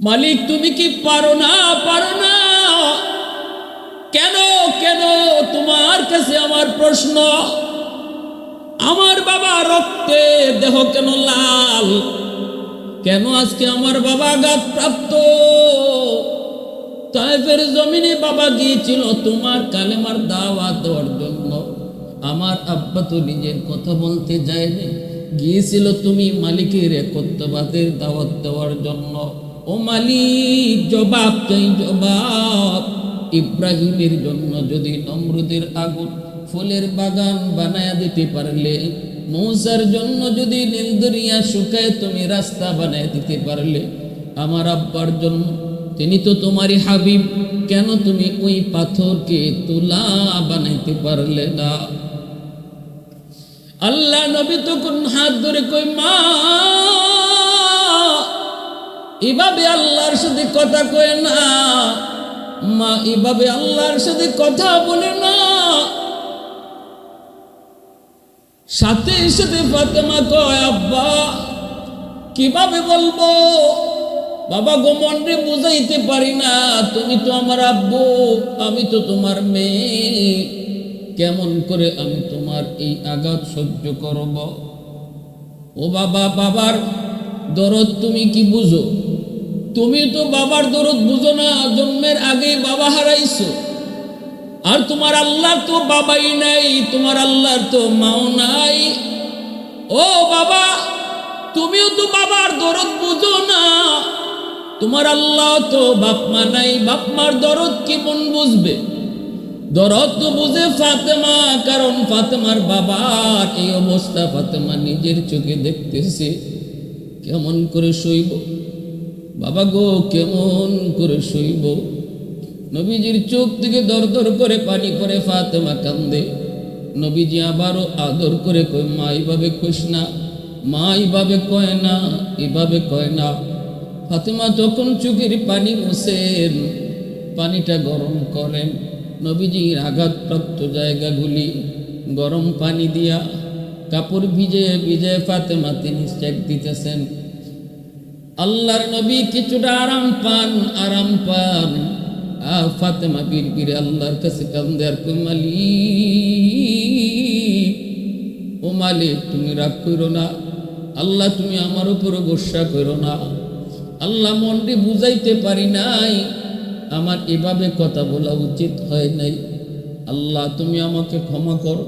মালিক তুমি কি পারো না? কেন কেন তোমার কাছে আমার প্রশ্ন। আমার বাবা রক্তে দেহ কেন লাল? কেন আজকে আমার বাবা আঘাতপ্রাপ্ত? তায়েফের জমিনে বাবা গিয়েছিল তোমার কালেমার দাওয়াত দেওয়ার জন্য। আমার আব্বা তো নিজের কথা বলতে যায়নি, গিয়েছিল তুমি মালিকের একত্ববাদের দাওয়াত দেওয়ার জন্য। ও মালিক, জবাব চাই, জবাব। ইব্রাহিমের জন্য যদি নমরুদের আগুন ফুলের বাগান বানায়া দিতে পারলে, মূসার জন্য যদি নীল দরিয়া শুকায় তুমি রাস্তা বানায় দিতে পারলে, আমার আব্বার জন্য, তিনি তো তোমারই হাবিব, কেন তুমি ওই পাথরকে তুলা বানাইতে পারলে না? আল্লাহ নবী তখন হাত ধরে কই, মা এভাবে আল্লাহর সাথে কথা কয় না, মা এভাবে আল্লাহর সাথে কথা বলে না। সাথে সাথে ফাতেমা কয়, আব্বা কিভাবে বলবো? বাবা গো, মনরে বুঝাইতে পারি না, তুমি তো আমার আব্বু, আমি তো তোমার মেয়ে, কেমন করে আমি তোমার এই আঘাত সহ্য করব? ও বাবা, বাবার দরদ তুমি কি বুঝো? তুমি তো বাবার দরদ বুঝো না, জন্মের আগেই বাবা হারাইছো। আর তোমার আল্লাহ তো বাবাই নাই, তোমার আল্লাহর তো মাও নাই। ও বাবা, তুমিও তো বাবার দরদ বুঝো না, তোমার আল্লাহ তো বাপ মা নাই, বাপ মার দরদ কেমন বুঝবে? দরদ তো বুঝে ফাতেমা, কারণ ফাতেমার বাবার এই অবস্থা ফাতেমা নিজের চোখে দেখতেছে। কেমন করে সইব বাবা গো, কেমন করে সইব? নবীজির চোখ থেকে দর দর করে পানি পড়ে, ফাতেমা কান্দে। নবীজি আবারও আদর করে কয়, মা এইভাবে কইস না, মা এইভাবে কয় না, এভাবে কয় না। ফাতেমা তখন চোখের পানি মুছেন, পানিটা গরম করেন। নবীজির আঘাতপ্রাপ্ত জায়গাগুলি গরম পানি দিয়া কাপড় ভিজে ভিজে ফাতেমা তিনি সেক দিতেছেন। আল্লাহর নবী কিছুটা আরাম পান। ফাতেমা বীর আল্লাহর কাছে কান্দে আর কই, মালিক, ও মালিক তুমি রাগ করো না, আল্লাহ তুমি আমার উপর গোসা করো না। আল্লাহ মনটি বুঝাইতে পারি নাই, আমার এভাবে কথা বলা উচিত হয় নাই। আল্লাহ তুমি আমাকে ক্ষমা করো,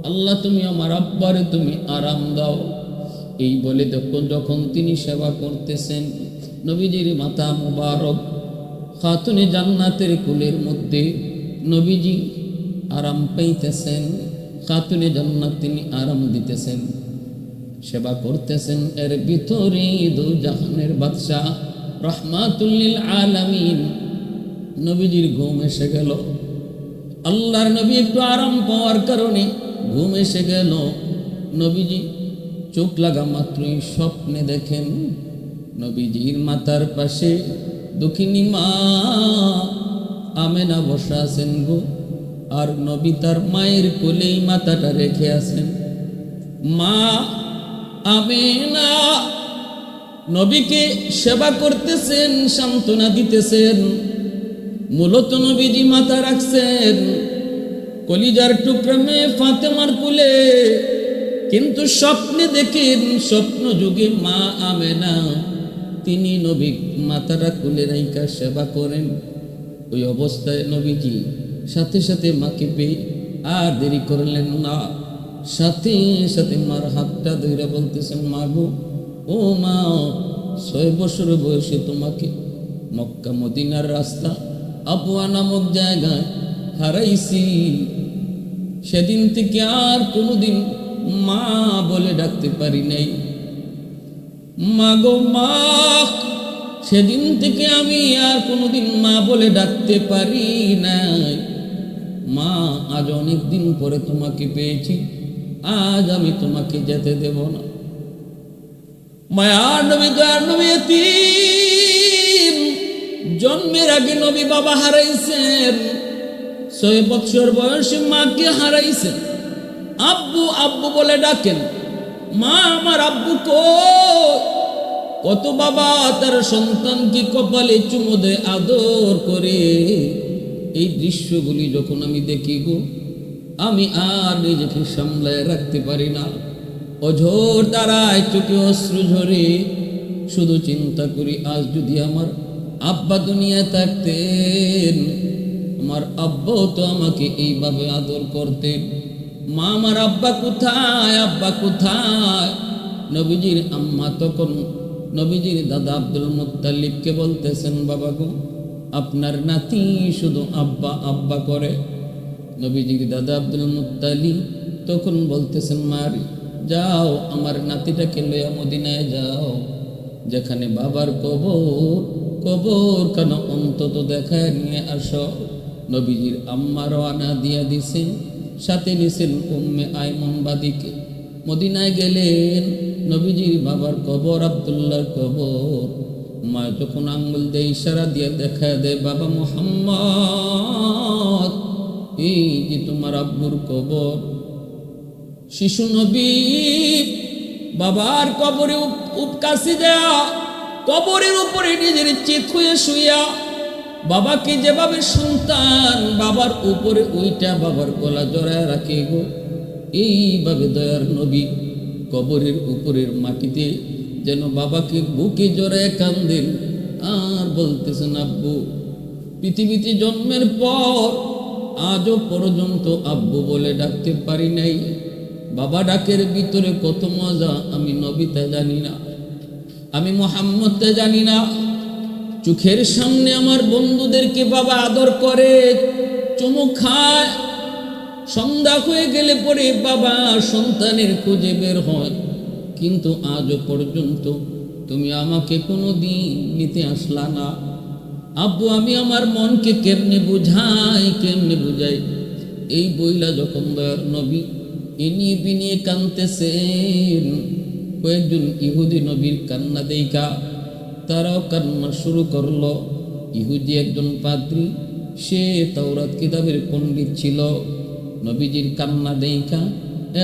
আল্লাহ তুমি আমার আব্বারে তুমি আরাম দাও। এই বলে যখন তিনি সেবা করতেছেন, নবীজির মাথা মুবারক খাতুনে জান্নাতের কুলের মধ্যে নবীজি আরাম পাইতেছেন। খাতুনে জান্নাত তিনি আরাম দিতেছেন, সেবা করতেছেন। এর ভিতরে দু জাহানের বাদশাহ রাহমাতুল লিল আলামিন নবীজির ঘুম এসে গেল। আল্লাহর নবী একটু আরাম পাওয়ার কারণে ঘুম এসে গেল। নবীজি চোখ লাগা মাত্রই স্বপ্নে দেখেন নবীজির মাথার পাশে দক্ষিণী মা আমেনা বসা আছেন গো, আর নবী তার মায়ের কোলেই মাথাটা রেখে আছেন। মা আমেনা নবীকে সেবা করতেছেন, সান্ত্বনা দিতেছেন। মূলত নবীজি মাথা রাখছেন কলিজার টুকরা মেয়ে ফাতেমার কোলে, কিন্তু স্বপ্নে দেখেন, স্বপ্ন যুগে মা আমেনা তিনি নবী মাথাটা কোলে রাইকা সেবা করেন। ওই অবস্থায় নবীজি সাথে সাথে মাকে পেয়ে আর দেরি করলেন না, সাথে সাথে মার হাতটা ধরে বলতেছেন, মা গো, ও মা, 6 বছর বয়সে তোমাকে মক্কা মদিনার রাস্তা আবওয়া নামক জায়গায় হারাইছি। সেদিন থেকে আর কোনোদিন মা বলে ডাকতে পারি নাই। মা গো মা, সেদিন থেকে আমি আর কোনোদিন মা বলে ডাকতে পারি নাই। মা, আজ অনেক দিন পরে তোমাকে পেয়েছি, আজ আমি তোমাকে যেতে দেব না। মায়ার নবী দয়ার নবী এতিম, জন্মের আগে নবী বাবা হারাইছেন, 6 বছর বয়সে মাকে হারাইছেন। আব্বু আব্বু বলে ডাকেন, মা আমার আব্বু কই? কত বাবা তার সন্তানকে কপালে চুমো দেয়, আদর করে। এই দৃশ্যগুলি যখন আমি দেখি গো, আমি আর নিজেকে সামলায় রাখতে পারি না। অঝোর দ্বারায় চোখে অশ্রু ঝরে। শুধু চিন্তা করি, আজ যদি আমার আব্বা দুনিয়ায় থাকতেন, আমার আব্বাও তো আমাকে এইভাবে আদর করতেন। মা আমার আব্বা কোথায়, আব্বা কোথায়? নবীজির আম্মা তখন নবীজির দাদা আব্দুল মুত্তালিবকে বলতেছেন, বাবা গো, আপনার নাতি শুধু আব্বা আব্বা করে। নবীজির দাদা আব্দুল মুত্তালিব তখন বলতেছেন, মারি যাও, আমার নাতিটাকে লইয়া মদিনায় যাও, যেখানে বাবার কবর কেন অন্তত দেখায় নিয়ে আসো। নবীজির আম্মা রওনা দিয়া দিছেন, সাথে নিছেন উম্মে আইমন বাদিকে। মদিনায় গেলেন, নবীজির বাবার কবর, আব্দুল্লাহর কবর। মা যখন আঙ্গুল দিয়ে ইশারা দিয়ে দেখায় দেয়, বাবা মুহাম্মদ, এই যে তোমার আব্বুর কবর। শিশু নবী বাবার কবরে উপকাশি দেয়া, কবরের উপরে নিজের চিত হয়ে শুইয়া বাবাকে যেভাবে সন্তান বাবার উপরে ওইটা বাবার গলা জড়ায় রাখে গো, এইভাবে দয়ার নবী কবরের উপরের মাটিতে যেন বাবাকে বুকে জড়ায় কান্দেন আর বলতেছেন, আব্বু, পৃথিবীতে জন্মের পর আজও পর্যন্ত আব্বু বলে ডাকতে পারি নাই। বাবা ডাকের ভিতরে কত মজা আমি নবীতে জানি না, আমি মুহাম্মদতে জানি না। চোখের সামনে আমার বন্ধুদেরকে বাবা আদর করে, চুমু খায়। সন্ধ্যা হয়ে গেলে পরে বাবা সন্তানের খুঁজে বের হয়, কিন্তু আজও পর্যন্ত তুমি আমাকে কোনো দিন নিতে আসলা না। আব্বু, আমি আমার মনকে কেমনে বুঝাই। এই বইলা যখন দয়ার নবী ইনিয়ে বিনিয়ে কাঁদতেছেন, কয়েকজন ইহুদি নবীর কান্না দেইখা তারাও কান্না শুরু করলো। ইহুদি একজন পাদ্রী, সে তাওরাত কিতাবের পণ্ডিত ছিল। নবীজির কান্না দেইখা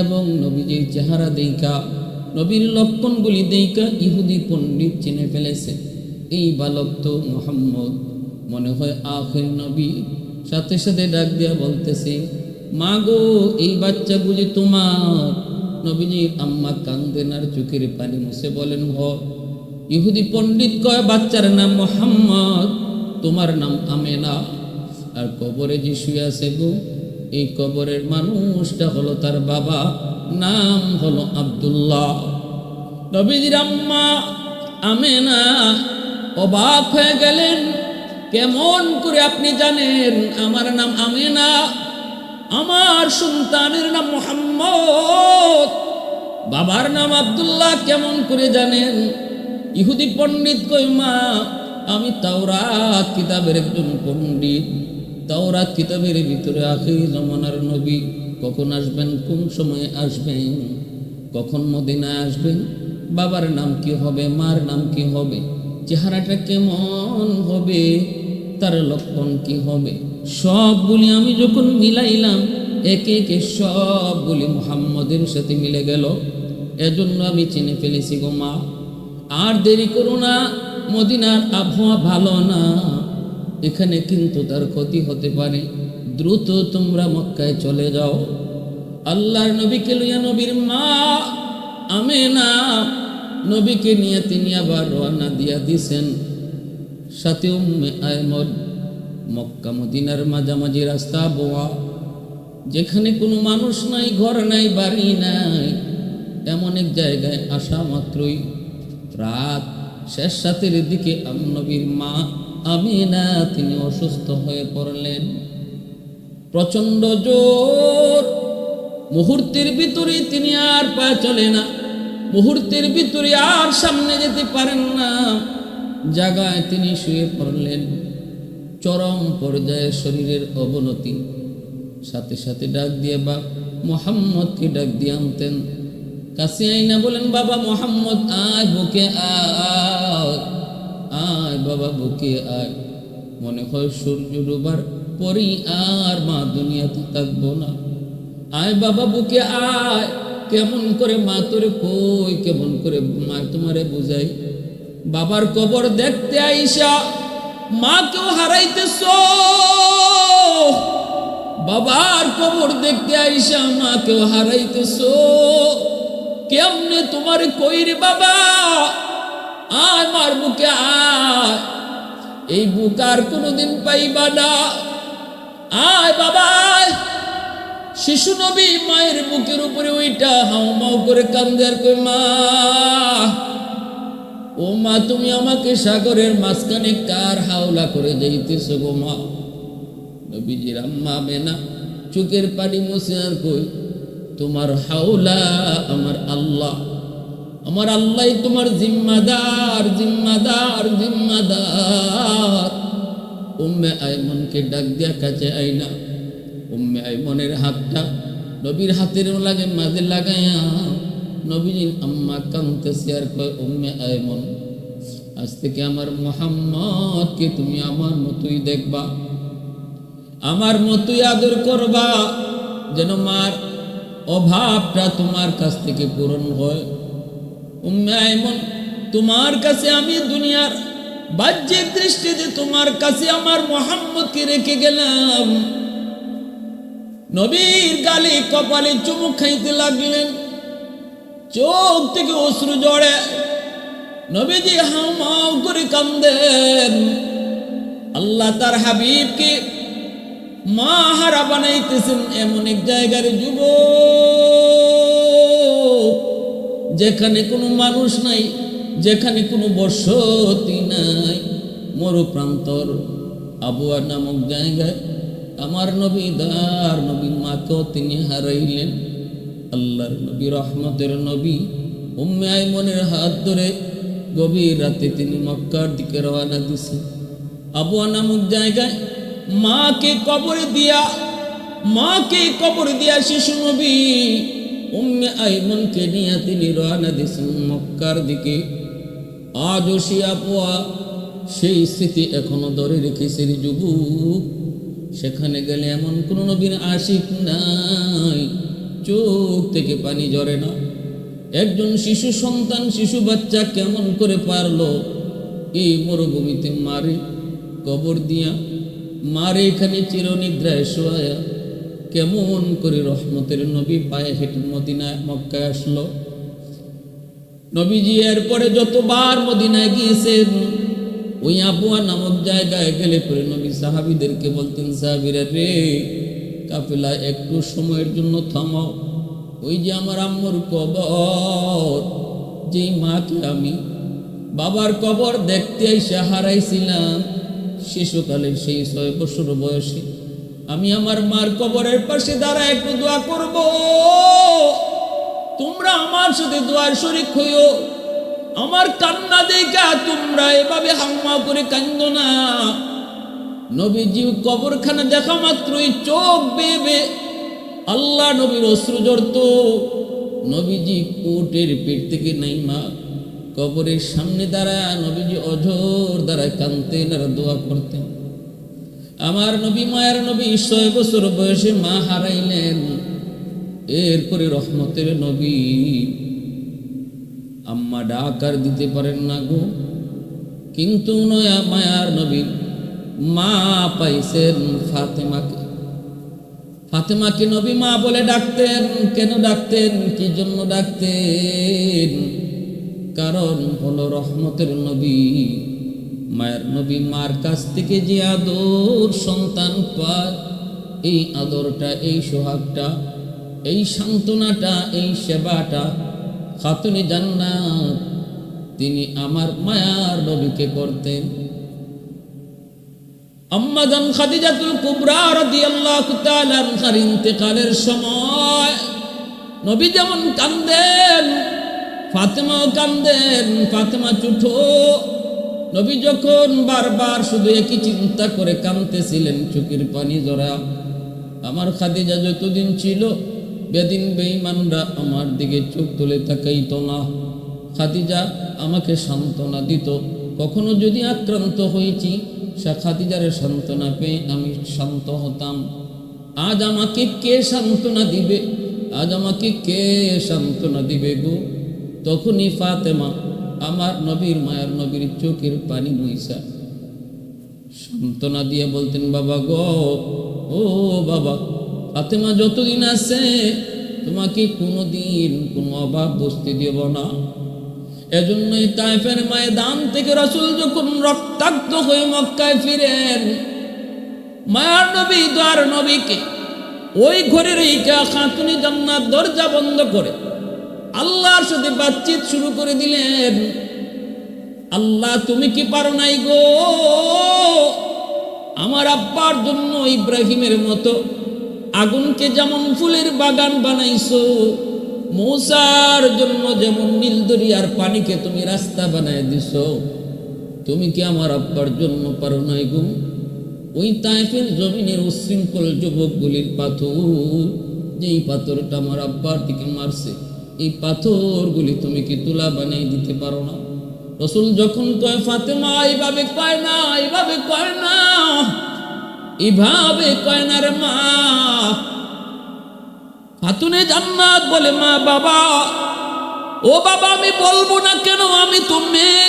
এবং নবীজির চেহারা দেইখা, নবীর লক্ষণগুলি দেইখা ইহুদি পণ্ডিত চিনে ফেলেছে, এই বালক তো মুহাম্মদ, মনে হয় আখির নবী। সাথে সাথে ডাক দিয়া বলতেছে, মা গো, এই বাচ্চা বুঝি তোমার? নবীজির আম্মা কান্দেন আর চোখের পানি মুছে বলেন, হ। ইহুদি পণ্ডিত কয়, বাচ্চার নাম মুহাম্মদ, তোমার নাম আমেনা। আর কবরে যে শুয়ে আছে গো, এই কবরের মানুষটা হলো তার বাবা, নাম হলো আব্দুল্লাহ। নবীজির আম্মা আমেনা অবাক হয়ে গেলেন, কেমন করে আপনি জানেন আমার নাম আমেনা, আমার সন্তানের নাম মুহাম্মদ, বাবার নাম আব্দুল্লাহ, কেমন করে জানেন? ইহুদি পণ্ডিত কই, মা, আমি তাওরাত কিতাবের একজন পণ্ডিত। তাওরাত কিতাবের ভিতরে আখির জামানার নবী কখন আসবেন, কোন সময়ে আসবেন, কখন মদিনায় আসবেন, বাবার নাম কি হবে, মার নাম কি হবে, চেহারাটা কেমন হবে, তার লক্ষণ কি হবে, সবগুলি আমি যখন মিলাইলাম, একে একে সবগুলি মুহাম্মদের সাথে মিলে গেল। এজন্য আমি চিনে ফেলেছি গো মা, আর দেরি করো না, মদিনার আবহাওয়া ভালো না, এখানে কিন্তু তার ক্ষতি হতে পারে, দ্রুত তোমরা মক্কায় চলে যাও। আল্লাহর নবীকে লইয়া নবীর মা আমেনা নবীকে নিয়ে তিনি আবার রওনা দিয়া দিছেন, সাথে উম্মে আয়মন। মক্কা মদিনার মাঝামাঝি রাস্তা বোয়া, যেখানে কোনো মানুষ নাই, ঘর নাই, বাড়ি নাই, এমন এক জায়গায় আসা মাত্রই রাত শেষ রাতের দিকে নবীর মা আমিনা তিনি অসুস্থ হয়ে পড়লেন। প্রচন্ড জোর, মুহূর্তের ভিতরে তিনি আর পা চলে না, মুহূর্তের ভিতরে আর সামনে যেতে পারেন না, জায়গায় তিনি শুয়ে পড়লেন। চরম পর্যায়ে শরীরের অবনতি। সাথে সাথে ডাক দিয়ে বা মুহাম্মদকে ডাক দিয়ে আনতেন, কাছে আইনা বলেন, বাবা মুহাম্মদ আয়, বুকে আয়, আয় বাবা বুকে আয়। মনে হয় সূর্য ডোবার পরই আর মা দুনিয়াতে থাকবো না, আয় বাবা বুকে আয়। কেমন করে মা তোরে কই, কেমন করে মা তোমারে বুঝাই? বাবার কবর দেখতে আইসা মাকেও হারাইতেছ, বাবার কবর দেখতে আইসা মাকেও হারাইতেছ। কেমনে তোমার কইরে বাবা, আয় মার বুকে আয়, এই বুক আর কোনোদিন পাইবা না। আয় বাবা আয়। শিশু নবী মায়ের বুকের উপরে ওইটা হাউমাউ করে কান্দে আর কই, মা ও মা, তুমি আমাকে সাগরের মাঝখানে কার হাওলা করে যাইতেছ গো মা। নবীজির আম্মা আমেনা চোখের পানি মুছে আর কই, তোমার হাওলা আমার আল্লাহ, আমার আল্লাহ তোমার জিম্মাদার জিম্মাদার জিম্মাদার। উম্মে আইমনকে ডাক দিয়া কাছে আইনা উম্মে আইমনের হাতটা নবীর হাতের লাগে মাঝে লাগাইয়া নবীজির আম্মা কাঁদতেছে আর কয়, উম্মে আইমন, আজ থেকে আমার মুহাম্মদকে তুমি আমার মতোই দেখবা, আমার মতোই আদর করবা, যেন মার অভাবটা তোমার কাছ থেকে পূরণ হয়। উম্মে আইমন, তোমার কাছে আমি দুনিয়ার বাহ্যিক দৃষ্টিতে তোমার কাছে আমার মুহাম্মদকে রেখে গেলাম। নবীর গালে কপালে চুমুক খাইতে লাগলেন, চোখ থেকে অশ্রু জড়ে নবীজি হাউমাউ করে কান্দেন। আল্লাহ তার হাবিবকে মা হারা বানাইতেছেন এমন এক জায়গার যুবক, যেখানে কোনো মানুষ নাই, যেখানে কোনো বসতি নাই, মরুপ্রান্তর আবুয়া নামক জায়গায় আমার নবী দার নবীর মাকেও তিনি হারাইলেন। আল্লাহর নবী, রহমতের নবী উম্মে আইমনের হাত ধরে গভীর রাতে তিনি মক্কার দিকে রওনা দিছেন। আবুয়া নামক জায়গায় মাকে কবরে দিয়া শিশু নবী উম্মে আইমনকে নিয়ে তিনি রওনা দিছেন মক্কার দিকে। আজও সে আবুয়া সেই স্মৃতি এখনো ধরে রেখেছে যুবক। সেখানে গেলে এমন কোন নবীর আশিক নাই, চোখ থেকে পানি ঝরে না। একজন শিশু সন্তান, শিশু বাচ্চা কেমন করে পারলো এই মরুভূমিতে মারে কবর দিয়া, মারে এখানে চিরনিদ্রায় শোয়া, কেমন করে রহমতের নবী পায়ে হেঁটে মদিনায় মক্কায় আসলো। নবীজি এরপরে যতবার মদিনায় গিয়েছেন, ওই আবুয়া নামক জায়গায় গেলে পরে নবী সাহাবীদেরকে বলতেন, সাহাবীরা রে, কাফেলা একটু সময়ের জন্য থামাও, ওই যে আমার আম্মুর কবর, যেই মাকে আমি বাবার কবর দেখতে এসে হারাইছিলাম শিশুকালের সেই 6 বছর বয়সে, আমি আমার মার কবরের পাশে দাঁড়ায় একটু দোয়া করব, তোমরা আমার সাথে দোয়ার শরীক হইও। আমার কান্না দেখা তোমরা এভাবে হাম্মা করে কান্দো না। নবীজি কবরখানা দেখা মাত্রই চোখ বেয়ে আল্লাহ নবীর অশ্রু ঝরত। নবীজি কোটের পেট থেকে নাইমা কবরের সামনে দাঁড়ায় নবীজি অঝোর দাঁড়ায় কাঁদতেন আর দোয়া করতেন। আমার নবী, মায়ের নবী 6 বছর বয়সে মা হারাইলেন। এরপরে রহমতের নবী আম্মা ডাকার দিতে পারেন না গো, কিন্তু নয়া মায়ার নবী মা পাইছেন ফাতেমাকে। ফাতেমাকে নবী মা বলে ডাকতেন। কেন ডাকতেন, কি জন্য ডাকতেন? কারণ হলো রহমতের নবী মায়ের নবী মার কাছ থেকে যে আদর সন্তান পায়, এই আদরটা, এই সোহাগটা, এই সান্ত্বনাটা, এই সেবাটা খাতুনে জান্নাত তিনি আমার মায়ার নবীকে করতেন। আম্মা জান খাদিজাতুল কুবরা রাদিয়াল্লাহু তাআলা আনহার ইন্তেকালের সময় নবী যেমন কান্দেন, ফাতেমাও কান্দেন। ফাতেমা চুঠো নবী যখন বারবার শুধু একই চিন্তা করে কাঁদতেছিলেন, চোখের পানি জড়া। আমার খাদিজা যতদিন ছিল বেদিন বেঈমানরা আমার দিকে চোখ তুলে তাকাইতো না। খাদিজা আমাকে সান্ত্বনা দিত। কখনো যদি আক্রান্ত হয়েছি, সে খাদিজার সান্ত্বনা পেয়ে আমি শান্ত হতাম। আজ আমাকে কে সান্ত্বনা দিবে? আজ আমাকে কে সান্ত্বনা দিবে গো? তখনই ফাতেমা আমার নবীর মায়ার নবীর চোখের পানি মুইসা সান্ত্বনা দিয়ে বলতেন, বাবা গো, ও বাবা, ফাতেমা যতদিন আছে তোমাকে কোনোদিন কোনো অভাব বসতে দেব না। এজন্যই তায়েফের ময়দান থেকে রাসূল যখন রক্তাক্ত হয়ে মক্কায় ফিরেন, মায়ার নবী দোয়ার নবীকে ওই ঘরে রেখে খাতুনে জান্নাত দরজা বন্ধ করে আল্লাহর সাথে বাতচিত শুরু করে দিলেন। আল্লাহ, তুমি কি পারো নাই গো আমার আব্বার জন্য ইব্রাহিমের মতো আগুনকে যেমন ফুলের বাগান বানাইছো, মূসার জন্য যেমন নীল দরিয়ার পানিকে তুমি রাস্তা বানায় দিছো, তুমি কি আমার আব্বার জন্য পারো নাই গো? ওই তায়েফের জমিনের উশৃঙ্খল যুবকগুলির পাথর, যেই পাথরটা আমার আব্বার দিকে মারছে, এই পাথরগুলি তুমি কি তুলা বানিয়ে দিতে পারো না? রাসূল যখন কয়, ফাতেমা এইভাবে কয় না, এইভাবে কয় না, এইভাবে কয় না রে মা। খাতুনে জান্নাত বলে, মা বাবা, ও বাবা, আমি বলবো না কেন? আমি তো মেয়ে,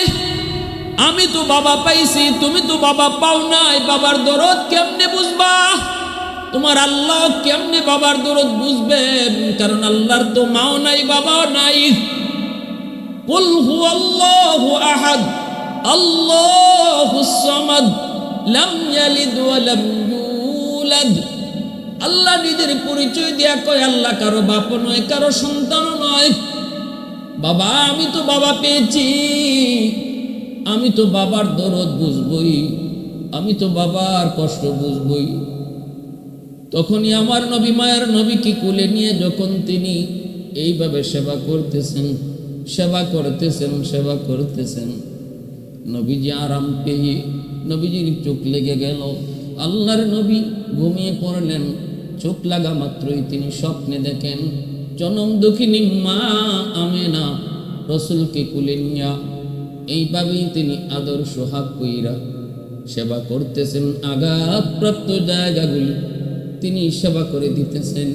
আমি তো বাবা পাইছি, তুমি তো বাবা পাও নাই। বাবার দরদ কেমনে বুঝবা? তোমার আল্লাহ কেমনে বাবার দরদ বুঝবেন? কারণ আল্লাহর তো মাও নাই, বাবাও নাই। কুল হুয়াল্লাহু আহাদ, আল্লাহুস সামাদ, লাম ইয়ালিদ ওয়া লাম ইউলাদ। আল্লাহ নিজের পরিচয় দিয়া কয়, আল্লাহ কারো বাপ নয়, কারো সন্তানও নয়। বাবা, আমি তো বাবা পেয়েছি, আমি তো বাবার দরদ বুঝবই, আমি তো বাবার কষ্ট বুঝবই। তখনই আমার নবী মায়ের নবীকে কোলে নিয়ে যখন তিনি এইভাবে সেবা করতেছেন, সেবা করতেছেন, সেবা করতেছেন, নবীজি আরাম পেয়ে নবীজির চোখ লেগে গেল। আল্লাহর নবী ঘুমিয়ে পড়লেন। চোখ লাগা মাত্রই তিনি স্বপ্নে দেখেন জনম দুঃখিনী মা আমেনা রসুলকে কুলে নিয়া এইভাবেই তিনি আদর সোহাগ কইরা সেবা করতেছেন। আঘাতপ্রাপ্ত জায়গাগুলি তিনি সেবা করে দিতেছেন।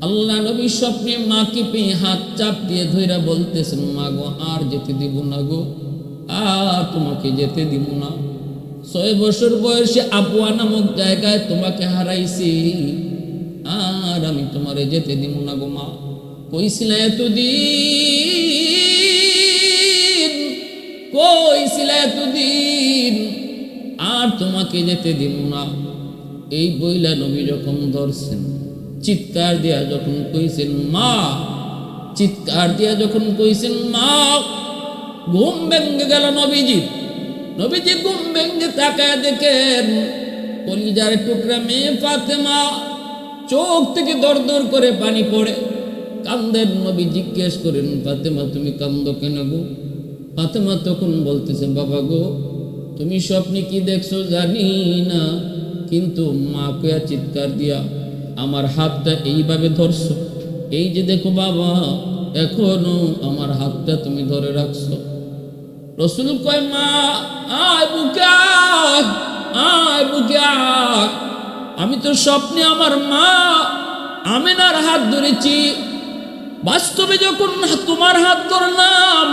আল্লাহ নবী স্বপ্নে মাকে পেয়ে হাত চাপ দিয়ে ধইরা বলতেছেন, মা গো, আর যেতে দিব না গো, আর তোমাকে যেতে দিব না। 6 বছর বয়সে আপুয়া নামক জায়গায় তোমাকে হারাইছি, আর আমি তোমারে যেতে দিব না গো মা। কইছিলা এতদিন, কইছিলা এতদিন, আর তোমাকে যেতে দিব না। এই বইলা নবী যখন ধরছেন, চিৎকার দিয়া যখন কইছেন মা, চিৎকার দিয়া যখন কইছেন মা, ঘুম ভেঙে গেল নবীজির। নবীজি ঘুম ভেঙে তাকায় দেখেন কলিজার টুকরা মেয়ে ফাতেমা, চোখ থেকে দর দর করে পানি পড়ে কান্দেন। নবী জিজ্ঞেস করেন, ফাতেমা তুমি কান্দো কেন গো? ফাতেমা তখন বলতেছে, বাবা গো, তুমি স্বপ্নে কি দেখছো জানি না, কিন্তু মা কয়া চিৎকার দিয়া আমার হাতটা এইভাবে ধরছো, এই যে দেখো বাবা, এখনো আমার হাতটা তুমি ধরে রাখছো। রসুল কয়, মা আয় বুকে আয়, আয় বুকে আয়। আমি তো স্বপ্নে আমার মা আমেনার হাত ধরেছি, বাস্তবে যখন তোমার হাত ধরলাম,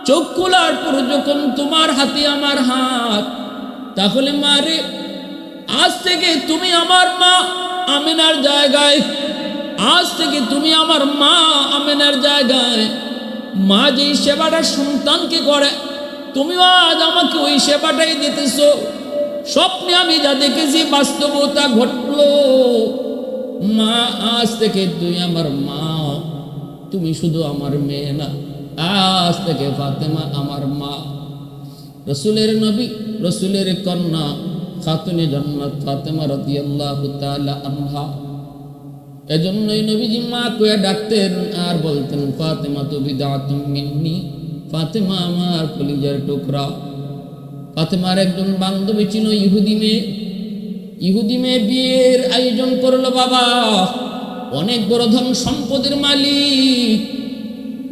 চোখ খোলার পর যখন তোমার হাতে আমার হাত, তাহলে মা রে, আজ থেকে তুমি আমার মা আমেনার জায়গায়, আজ থেকে তুমি আমার মা আমেনার জায়গায়। মা যেই সেবাটা সন্তানকে করে, তুমিও আজ আমাকে ওই সেবাটাই দিতেছো। স্বপ্নে আমি যা দেখেছি বাস্তবতা ঘটলো। মা, আজ থেকে তুই আমার মা, তুমি শুধু আমার মেয়ে না, আজ থেকে ফাতেমা আমার মা। রসুলের নবী, রসুলের কন্যা, খাতুনে জান্নাত ফাতেমা রাদিয়াল্লাহু তাআলা আনহা। এজন্যই নবীজি মা কইয়া ডাকতেন আর বলতেন, ফাতেমা তো বিদাতুম মিন্নি, ফাতেমা আমার কলিজার টুকরা। ফাতেমার একজন বান্ধবী ছিল ইহুদি মেয়ে। ইহুদি মেয়ে বিয়ের আয়োজন করলো বাবা, অনেক বড় ধন সম্পদের মালিক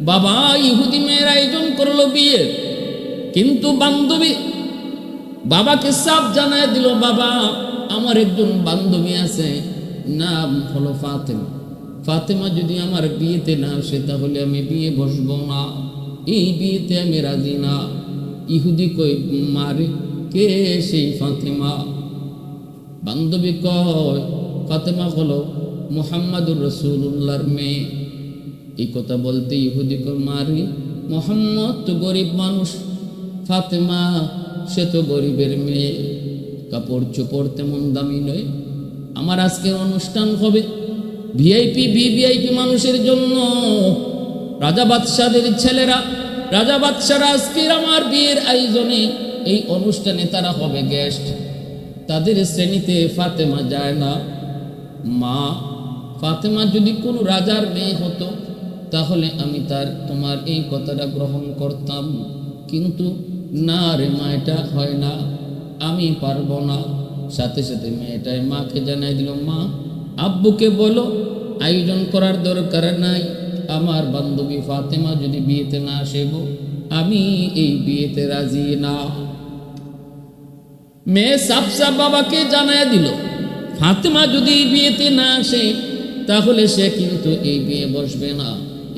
বাবা। ইহুদি মেয়ের আয়োজন করলো বিয়ের, কিন্তু বান্ধবী বাবাকে সাফ জানায় দিল, বাবা আমার একজন বান্ধবী আছে, নাম হলো ফাতেমা। ফাতেমা যদি আমার বিয়েতে না আসে তাহলে আমি বিয়ে বসবো না। এই বিয়েতে আমি রাজি না। ইহুদি কই মারে কে সেই ফাতেমা? বান্ধবী কয় ফাতেমা হলো মুহাম্মাদুর রাসূলুল্লাহর মেয়ে। এই কথা বলতে ইহুদি কয় মারে মুহাম্মদ তো গরিব মানুষ, ফাতেমা সে তো গরিবের মেয়ে, কাপড় চোপড় তেমন দামি নয়। আমার আজকের অনুষ্ঠান হবে ভিআইপি ভিভিআইপি মানুষের জন্য, রাজা বাদশাদের ছেলেরা, রাজা বাদশারা আজকের আমার বিয়ের আয়োজনে এই অনুষ্ঠানে তারা হবে গেস্ট। তাদের শ্রেণীতে ফাতেমা যায় না। মা, ফাতেমা যদি কোনো রাজার মেয়ে হতো তাহলে আমি তোমার এই কথাটা গ্রহণ করতাম, কিন্তু না রে মা, এটা হয় না, আমি পারবো না। সাথে সাথে মেয়েটাই মাকে জানাই দিল, মা আব্বুকে বলো আয়োজন করার দরকার নাই, আমার বান্ধবী ফাতেমা যদি বিয়েতে না আসে গো, আমি এই বিয়েতে রাজি না। মেয়ে সাফ সাফ বাবাকে জানাই দিল, ফাতেমা যদি বিয়েতে না আসে তাহলে সে কিন্তু এই বিয়ে বসবে না,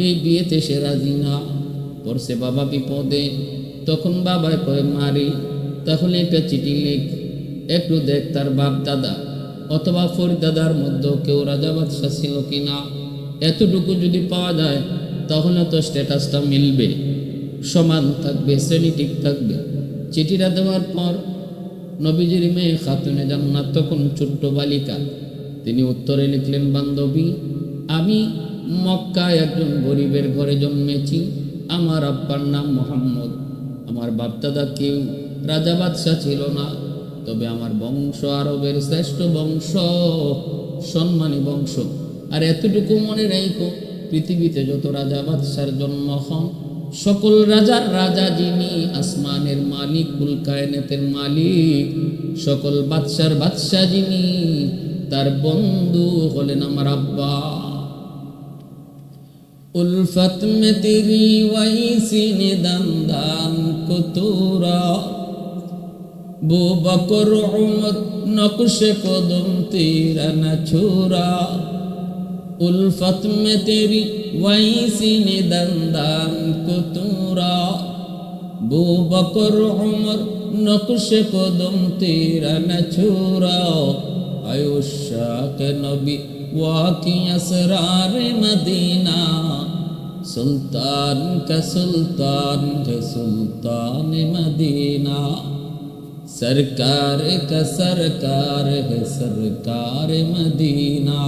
এই বিয়েতে সে রাজি না। পড়ছে বাবা বিপদে। তখন বাবা কয় মারি তাহলে একটা চিঠি লিখ, একটু দেখ তার বাপ দাদা অথবা ফরিদাদার মধ্যে কেউ রাজা বাদশা ছিল কিনা, এতটুকু যদি পাওয়া যায় তাহলে তো স্ট্যাটাসটা মিলবে, সমান থাকবে, শ্রেণী ঠিক থাকবে। চিঠিটা দেওয়ার পর নবীজির মেয়ে খাতুনে জান্নাত তখন ছোট্ট বালিকা, তিনি উত্তরে লিখলেন, বান্ধবী আমি মক্কায় একজন গরিবের ঘরে জন্মেছি, আমার আব্বার নাম মোহাম্মদ, আমার বাপদাদা কেউ রাজা বাদশাহ ছিল না, তবে আমার বংশ আরবের শ্রেষ্ঠ বংশ, সম্মানী বংশ। আর এতটুকু মনে রেখো, পৃথিবীতে যত রাজা বাদশার জন্ম হন সকল রাজার রাজা যিনি, আসমানের মালিক, কুল কায়নাতের মালিক, সকল বাদশার বাদশাহ যিনি, তার বন্ধু হলেন আমার আব্বা। উলফত মে তেরি ওয়াইসি নে দান কুতুরা, বু বকর উমর নকশে কদম তেরা না ছোরা। उल्फत में तेरी वैसी ने दंदान को तूरा, बू बकर उमर नक्श कदम तेरा न छोरा। आयुषा के नबी वाकी असरार मदीना, सुल्तान का सुल्तान है सुल्तान मदीना, सरकार का सरकार है सरकार मदीना,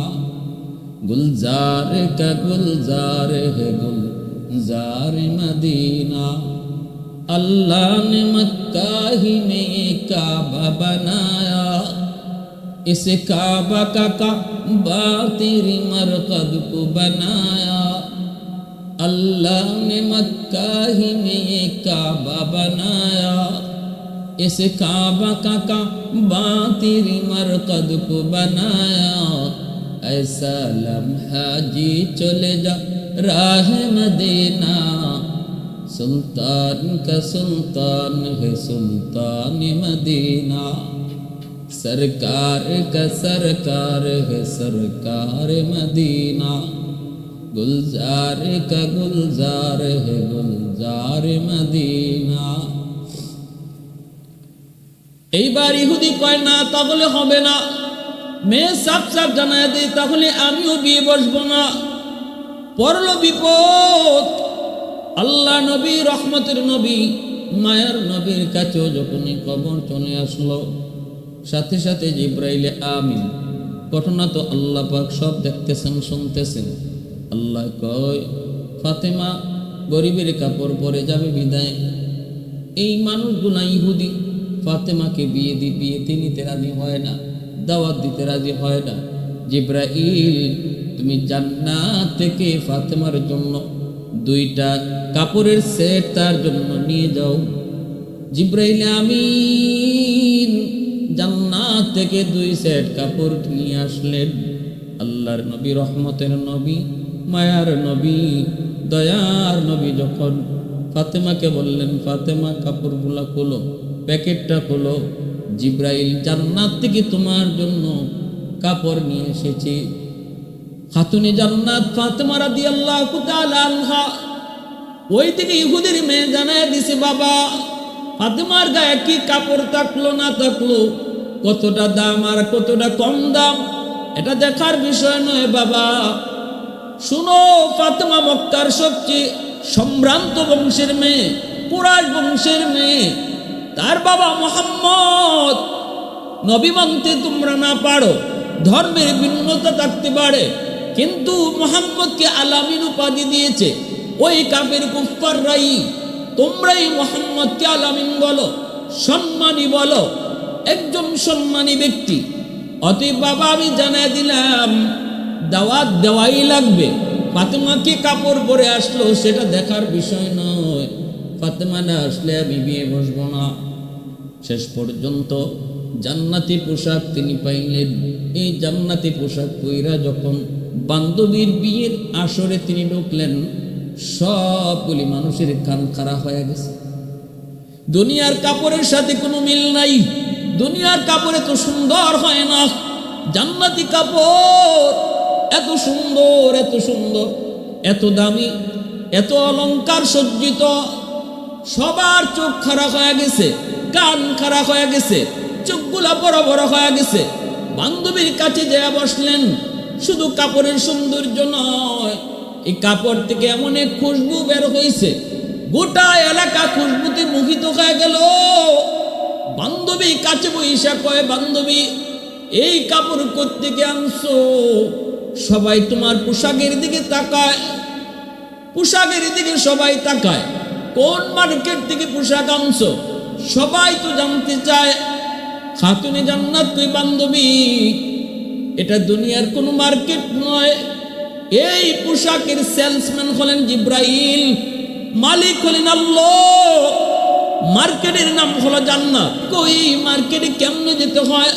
गुलजार का गुलजार है गुलजार मदीना। अल्लाह ने मक्का ही में काबा बनाया, इस काबा का काबा तेरी मरकद को बनाया। अल्लाह ने मक्का ही में काबा बनाया, इस काबा का काबा तेरी मरकद को बनाया। ऐसा लम्हा जी चले जा राह मदीना, सुल्तान का सुल्तान है सुल्तान मदीना, सरकार का सरकार है सरकार मदीना, गुलजार का गुलजार है गुलजार मदीना। এইবার ইহুদি কয় না তাহলে হবে না, মেয়ে সাফ সাফ জানায় দেয় তাহলে আমিও বিয়ে বসবো না। পড়ল বিপদ। আল্লাহ নবী, রহমতের নবী, মায়ার নবীর কাছেও যখনই খবর চলে আসলো, সাথে সাথে জিব্রাইলে আমিন। ঘটনা তো আল্লাহ পাক সব দেখতেছেন, শুনতেছেন। আল্লাহ কয় ফাতেমা গরিবের কাপড় পরে যাবে বিদায়। এই মানুষগুলা ইহুদি ফাতেমাকে বিয়েতে নিতে রাজি হয় না, দাওয়াত দিতে রাজি হয় না। জিব্রাইল তুমি জান্নাত থেকে ফাতেমার জন্য 2টা কাপড়ের সেট তার জন্য নিয়ে যাও। জিব্রাইল আমিন জান্নাত থেকে 2 সেট কাপড় নিয়ে আসলেন। আল্লাহর নবী, রহমতের নবী, মায়ার নবী, দয়ার নবী যখন ফাতেমাকে বললেন, ফাতেমা কাপড়গুলা খোলো, প্যাকেটটা খোলো, জিব্রাইল জান্নাত থেকে তোমার জন্য কাপড় নিয়ে এসেছে। খাতুনে জান্নাত ফাতেমা রাদিয়াল্লাহু তাআলা আনহা ওই থেকে ইহুদির মেয়ে জানায় দিছে, বাবা ফাতেমার গায়ে কি কাপড় থাকলো না থাকলো, কতটা দাম আর কতটা কম দাম, এটা দেখার বিষয় নয় বাবা। শুনো, ফাতেমা মক্কার সবচেয়ে সম্ভ্রান্ত বংশের মেয়ে, কুরাইশ বংশের মেয়ে। তার বাবা মুহাম্মদ। নবী মানতে তোমরা না পারো, ধর্মের ভিন্নতা থাকতে পারে, কিন্তু মুহাম্মদকে আলামিন উপাধি দিয়েছে ওই কাফের কুফফাররাই। তোমরাই মুহাম্মদকে আলামিন বলো, সম্মানী বলো, একজন সম্মানী ব্যক্তি। অতএব বাবা আমি জানাই দিলাম, দাওয়াত দেওয়াই লাগবে। ফাতেমা কি কাপড় পরে আসলো সেটা দেখার বিষয় নয়। ফাতেমা না আসলে আমি বিয়ে বসবো না। শেষ পর্যন্ত জান্নাতি পোশাক তিনি পাইলেন। এই জান্নাতি পোশাক পইরা যখন বান্ধবীর বিয়ের আসরে তিনি ঢুকলেন, সবগুলি মানুষের কান খাড়া হয়ে গেছে। দুনিয়ার কাপড়ের সাথে কোনো মিল নাই। দুনিয়ার কাপড় এত সুন্দর হয় না, জান্নাতি কাপড় এত সুন্দর, এত সুন্দর, এত দামি, এত অলংকার সজ্জিত। সবার চোখ খারাপ হয়ে গেছে, কান খারাপ হয়ে গেছে, চোখগুলা বড় বড় হয়ে গেছে। বান্ধবীর কাছে যেয়ে বসলেন। শুধু কাপড়ের সৌন্দর্য নয়, এই কাপড় থেকে এমন এক খুশবু বের হয়েছে, গোটা এলাকা খুশবুতে মোহিত হয়ে গেল। বান্ধবী কাছে বইসা কয়, বান্ধবী এই কাপড় কোত্থেকে আনছো? সবাই তোমার পোশাকের দিকে তাকায়, পোশাকের দিকে সবাই তাকায়। কোন মার্কেট থেকে পোশাক আনছো সবাই তো জানতে চায়। খাতুনে জান্নাত কই, বান্ধবী এটা দুনিয়ার কোনো মার্কেট নয়। এই পোশাকের সেলসম্যান হলেন জিব্রাইল, মালিক হলেন আল্লাহ। মার্কেটের নাম হলো জান্নাত। কই মার্কেটে কেমনে যেতে হয়?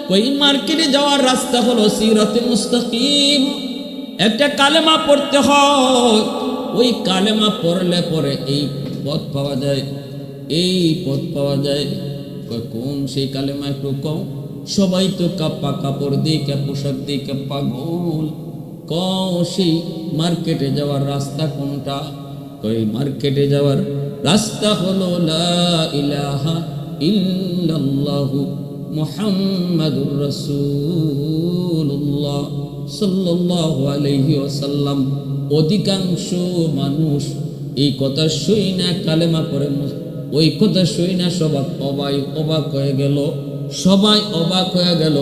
কই মার্কেটে যাওয়ার রাস্তা হলো সিরাতে মুস্তাকিম। একটা কালেমা পড়তে হয়, ওই কালেমা পড়লে পরে এই পথ পাওয়া যায়, এই পথ পাওয়া যায়। কোন সেই কালেমা একটু কম? সবাই তো কাপ্পা কাপড় দিয়ে, পোশাক দিয়ে পাগল। সেই মার্কেটে যাওয়ার রাস্তা কোনটা? ওই মার্কেটে যাওয়ার রাস্তা হলো লা ইলাহা ইল্লাল্লাহু মুহাম্মাদুর রাসূলুল্লাহ সাল্লাল্লাহু আলাইহি ওয়াসাল্লাম। অধিকাংশ মানুষ এই কথা শুই না কালেমা পড়ে, ওই কথা শুই না সবাই অবাক হয়ে গেল, সবাই অবাক হয়ে গেল।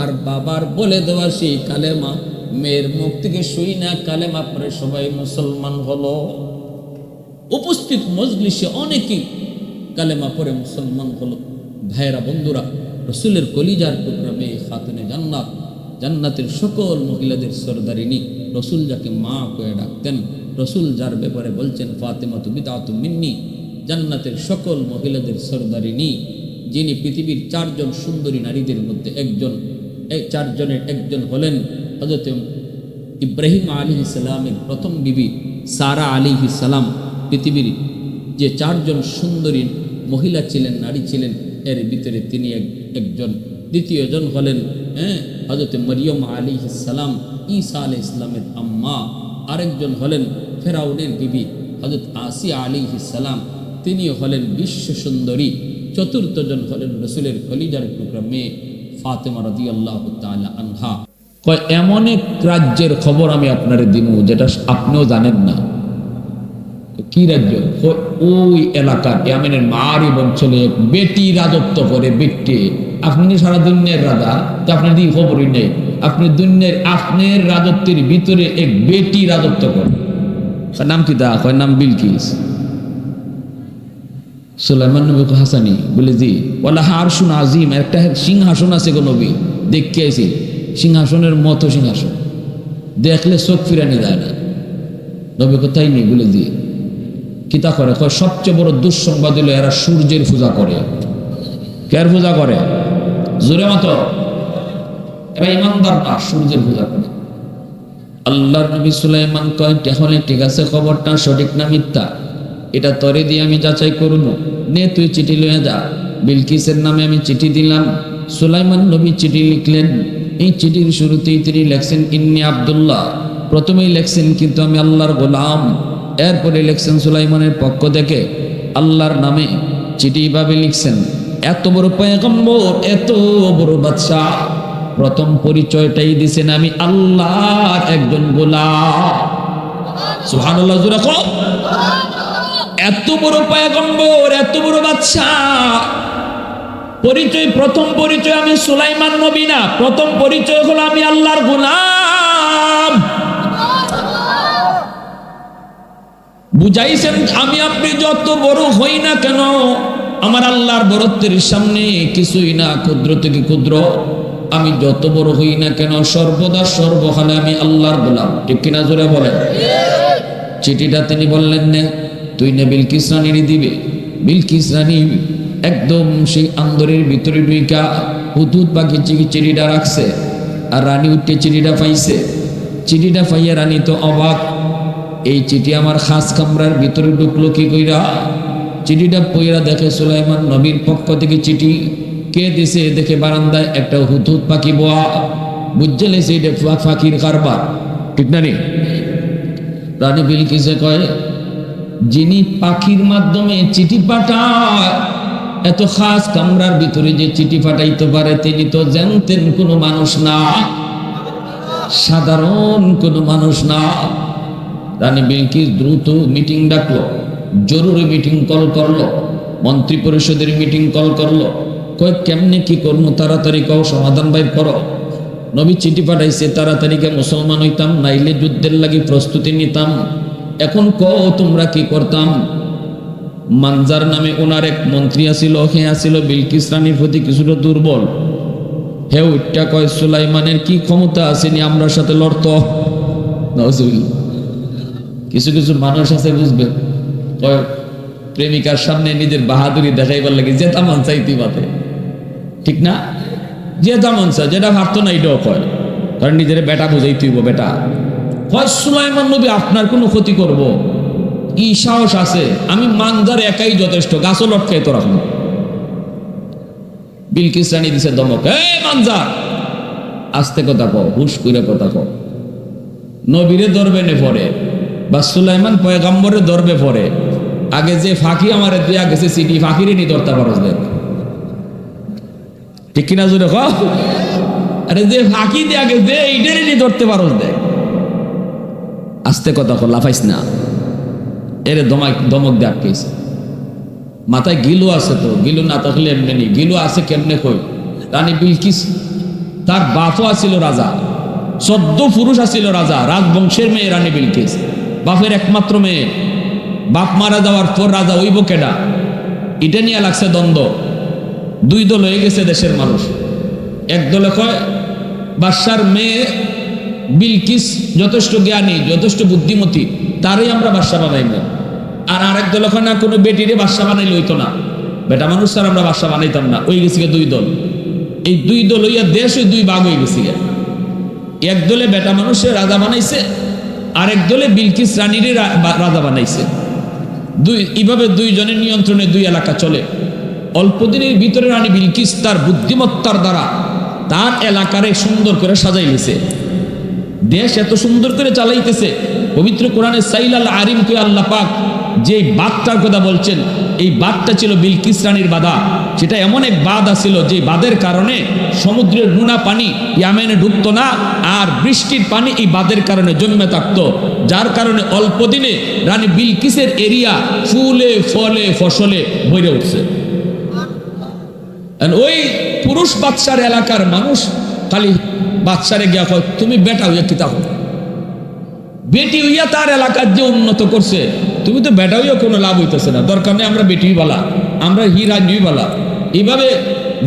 আর বাবার বলে দেওয়া সেই কালেমা মেয়ের মুখ থেকে শুই না কালেমা পড়ে সবাই মুসলমান হলো। উপস্থিত মজলিসে অনেকেই কালেমা পড়ে মুসলমান হলো। ভাইয়েরা, বন্ধুরা, রসুলের কলিজার টুকরা মেয়ে খাতুনে জান্নাত, জান্নাতের সকল মহিলাদের সরদারিনী, রসুল যাকে মা করে ডাকতেন, রসুল যার ব্যাপারে বলছেন ফাতেমাতু বিদআতুম মিন্নি, জান্নাতের সকল মহিলাদের সরদারিনী, যিনি পৃথিবীর 4 জন সুন্দরী নারীদের মধ্যে একজন, এই 4 জনের একজন হলেন হযরত ইব্রাহিম আলাইহিস সালামের প্রথম বিবি সারা আলাইহিস সালাম। পৃথিবীর যে 4 জন সুন্দরী মহিলা ছিলেন, নারী ছিলেন, এর ভিতরে তিনি একজন। দ্বিতীয় জন হলেন হযরত মরিয়ম আলাইহিস সালাম, ঈসা আলাইহিস সালামের আম্মা। আরেকজন হলেন ফেরাউনের বিবি হযরত আসিয়া আলাইহিস সালাম, তিনিও হলেন বিশ্ব সুন্দরী। চতুর্থ জন হলেন রসুলের কলিজার টুকরা মেয়ে ফাতেমা রাদিয়াল্লাহু তাআলা আনহা। কয় এমন এক রাজ্যের খবর আমি আপনারে দিব যেটা আপনিও জানেন না। কি রাজ্য? ওই এলাকার ইয়ামেনের মারিব অঞ্চলে বেটি রাজত্ব করে। বেটি, আপনি সারা দুনিয়ার রাজা, তো আপনার দিকে খবরই নেই। আপনি দুনিয়ার, আপনার রাজত্বের ভিতরে এক বেটি রাজত্ব করে। নাম কি? দা কয় নাম বিলকিস। সুলাইমান নবী হাসানি বলে জি, ওয়ালা আরশুন আজিম, একটা সিংহাসন আছে গো নবী, দেখতে আইছি সিংহাসনের মতো সিংহাসন, দেখলে চোখ ফিরানি যায় না। নবী কোথায় নেই বলে জি। কিতা করে? কয় সবচেয়ে বড় দুঃসংবাদ হলো এরা সূর্যের পূজা করে। কার পূজা করে? জোরে মতো। এরা ইমানদার না, সূর্যের পূজা করে। আল্লাহর নবী সুলাইমান কয় তাহলে ঠিক আছে, খবরটা সঠিক না মিথ্যা এটা তরে দিয়ে আমি যাচাই করব। নে তুই চিঠি লয়ে যা, বিলকিসের নামে আমি চিঠি দিলাম। সুলাইমান নবী চিঠি লিখলেন। এই চিঠির শুরুতেই তিনি লেখছেন ইন্নী আব্দুল্লাহ, প্রথমেই লেখছেন কিন্তু আমি আল্লাহর গোলাম। এরপরে লিখছেন সুলাইমানের পক্ষ থেকে আল্লাহর নামে চিঠি ভাবে লিখছেন, এত বড় পয়গম্বর, এত বড় বাদশা, প্রথম পরিচয়টাই দিছেন আমি আল্লাহর একজন গোলাম। সুবহানাল্লাহ জোরে কও। এত বড় পয়গম্বর, এত বড় বাদশা, পরিচয়, প্রথম পরিচয় আমি সুলাইমান নবী না, প্রথম পরিচয় হলো আমি আল্লাহর গোলাম। বুঝাইছেন আমি আপনি যত বড় হই না কেন আমার আল্লাহর বড়ত্বের সামনে কিছুই না, ক্ষুদ্র থেকে ক্ষুদ্র। আমি যত বড় হই না কেন সর্বদা সর্বকালে আমি আল্লাহর গোলাম। ঠিক কিনা জোরে বলেন। চিঠিটা তিনি বললেন না তুই না বিলকিস রানীর দিবে। বিলকিস রানী একদম সেই আন্দরের ভিতরে ঢুইকা হুদহুদ পাখি চিঠিটা রাখছে, আর রানী উঠে চিঠিটা পাইছে। চিঠিটা পাইয়া রানী তো অবাক, এই চিঠি আমার খাস কামরার ভিতরে ঢুকলো কি কইরা? চিঠিটা পইরা দেখে সুলাইমান নবীর পক্ষ থেকে চিঠি। কে দিছে? দেখে বারান্দায় একটা হুদহুদ পাখি বোয়া। বুঝে লেছে এটা পাখির কারবার। ঠিক না নি? রানী বিলকিসে কয়, যিনি পাখির মাধ্যমে চিঠি পাঠায়, এত খাস কামরার ভিতরে যে চিঠি পাঠাইতে পারে তিনি তো জানতেন কোনো মানুষ না, সাধারণ কোনো মানুষ না। রানী বিলকিস দ্রুত মিটিং ডাকলো, জরুরি মিটিং কল করলো, মন্ত্রী পরিষদের মিটিং কল করলো। কয় কেমনে কি করবো, তাড়াতাড়ি কও, সমাধান বাইর করো। নবী চিঠি পাঠাইছে, তাড়াতাড়িকে মুসলমান হইতাম, নাইলে যুদ্ধের লাগি প্রস্তুতি নিতাম। এখন কও তোমরা কি করতাম? মানজার নামে ওনার এক মন্ত্রী আসিল, হে আসিল বিলকিস রানীর প্রতি কিছুটা দুর্বল। হে উঠটা কয় সুলাইমানের কি ক্ষমতা আসেনি আমরা সাথে লড়ত। কিছু কিছু মানুষ আছে বুঝবে, প্রেমিকার সামনে নিজের বাহাদুরি দেখাইবার লাগে যেটা মন চাইতে পারে। ঠিক না? যেটা মন চায়, যেটা ভাবতো না এটাও কয়, কারণ নিজের বেটা বুঝাই তুইব। বেটা হয় সুলাইমান নবী আপনার কোনো ক্ষতি করব ই সাহস আছে? আমি মানজার একাই যথেষ্ট, গাছও লটকাই তো রাখবো। বিলকিস রানী দিছে দমক, এই মানজার আস্তে কথা কও, হুশ কইরা কথা কও। নবীরে ধরবে নে পরে বা সুলাইমান পয়গম্বরে ধরবে পরে, আগে যে ফাঁকি আমার দিয়া গেছে চিঠি ফাঁকিরে নি ধরতে পারো দেখ। ঠিক কিনা জোরে কও? আরে যে ফাঁকি দিয়া গেছে এইটারে নি ধরতে পারো দেখ। আস্তে কথা কও, লাফাইস না। এরে দমক দিয়ে আটকেছে। মাথায় গিলু আছে তো, গিলু না থাকলে এমনি নি, গিলু আছে কেমনে কই? রানী বিলকিস তার বাপও আছিল রাজা, 14 পুরুষ আছিল রাজা, রাজবংশের মেয়ে রানী বিলকিস, বাপের একমাত্র মেয়ে। বাপ মারা যাওয়ার পর রাজা হইব কেডা, এটা নিয়ে লাগছে দ্বন্দ্ব। দুই দল হয়ে গেছে দেশের মানুষ। এক দলে কয় বাদশার মেয়ে বিলকিস যথেষ্ট জ্ঞানী, যথেষ্ট বুদ্ধিমতী, তারই আমরা বাদশা বানাইব। আর আরেক দল কয় না, কোনো বেটিরে বাদশা বানাইলে হইতো না, বেটা মানুষ তার আমরা বাদশা বানাইতাম না। ওই গেছি দুই দল। এই দুই দল হইয়া দেশ ওই দুই ভাগ হয়ে গেছি। এক দলে বেটা মানুষের রাজা বানাইছে, আরেক দলে বিলকিস রানীর রাজা বানাইছে। এইভাবে দুইজনের নিয়ন্ত্রণে দুই এলাকা চলে। অল্প দিনের ভিতরে রানী বিলকিস তার বুদ্ধিমত্তার দ্বারা তার এলাকারে সুন্দর করে সাজাইলেছে। দেশ এত সুন্দর করে চালাইতেছে। পবিত্র কোরআনে সাইলাল আরিমকে আল্লাহ পাক যে বাদটার কথা বলছেন, এই বাদটা ছিল বিলকিস রানীর বাদা। সেটা এমন এক বাদ আছিল যে বাদের কারণে সমুদ্রের নোনা পানি ইয়ামেনে ঢুকতো না, আর বৃষ্টির পানি এই বাদের কারণে জন্মে থাকতো, যার কারণে অল্প দিনে রানী বিলকিসের এরিয়া ফুলে ফলে ফসলে ভরে উঠছে। ওই পুরুষ বাদশার এলাকার মানুষ খালি বাদশারে গিয়া কয় তুমি বেটা হইয়া কি তাহলে, বেটি হইয়া তার এলাকার যে উন্নত করছে, তুমি তো বেটা হইয়া কোনো লাভ হইতেছে না, দরকার নেই, আমরা বেটি বালা, আমরা রাজী বালা। এইভাবে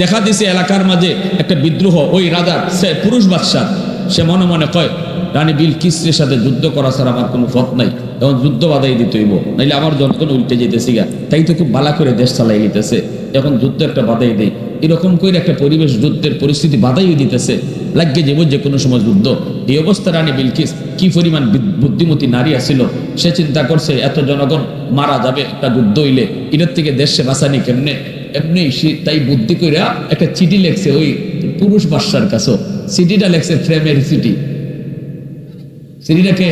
দেখা দিছে এলাকার মাঝে একটা বিদ্রোহ। ওই রাজার সে পুরুষ বাদশার, সে মনে মনে কয় রানী বিলকিসের সাথে যুদ্ধ করা ছাড়া আমার কোনো পথ নাই, এখন যুদ্ধ বাধাই দিতে হইব, নাইলে আমার জনগণ উল্টে যেতেছি গা, তাই তো খুব বালা করে দেশ চালাই দিতেছে, এখন যুদ্ধ একটা বাধাই দেয়। এরকম করে একটা পরিবেশ, যুদ্ধের পরিস্থিতি বাধাই দিতেছে, লাগে যাবো যে কোনো সময় যুদ্ধ। এই অবস্থা রানী বিলকিস কি পরিমাণ বুদ্ধিমতী নারী আছিল, সে চিন্তা করছে এত জনগণ মারা যাবে একটা যুদ্ধ হইলে, এটার থেকে দেশে বাঁচানি কেমনে। এমনি তাই বুদ্ধি করে একটা চিঠি লেখছে ওই পুরুষ বাদশার কাছে। চিঠিটা লেখছে প্রেমের চিঠি, চিঠিটাকে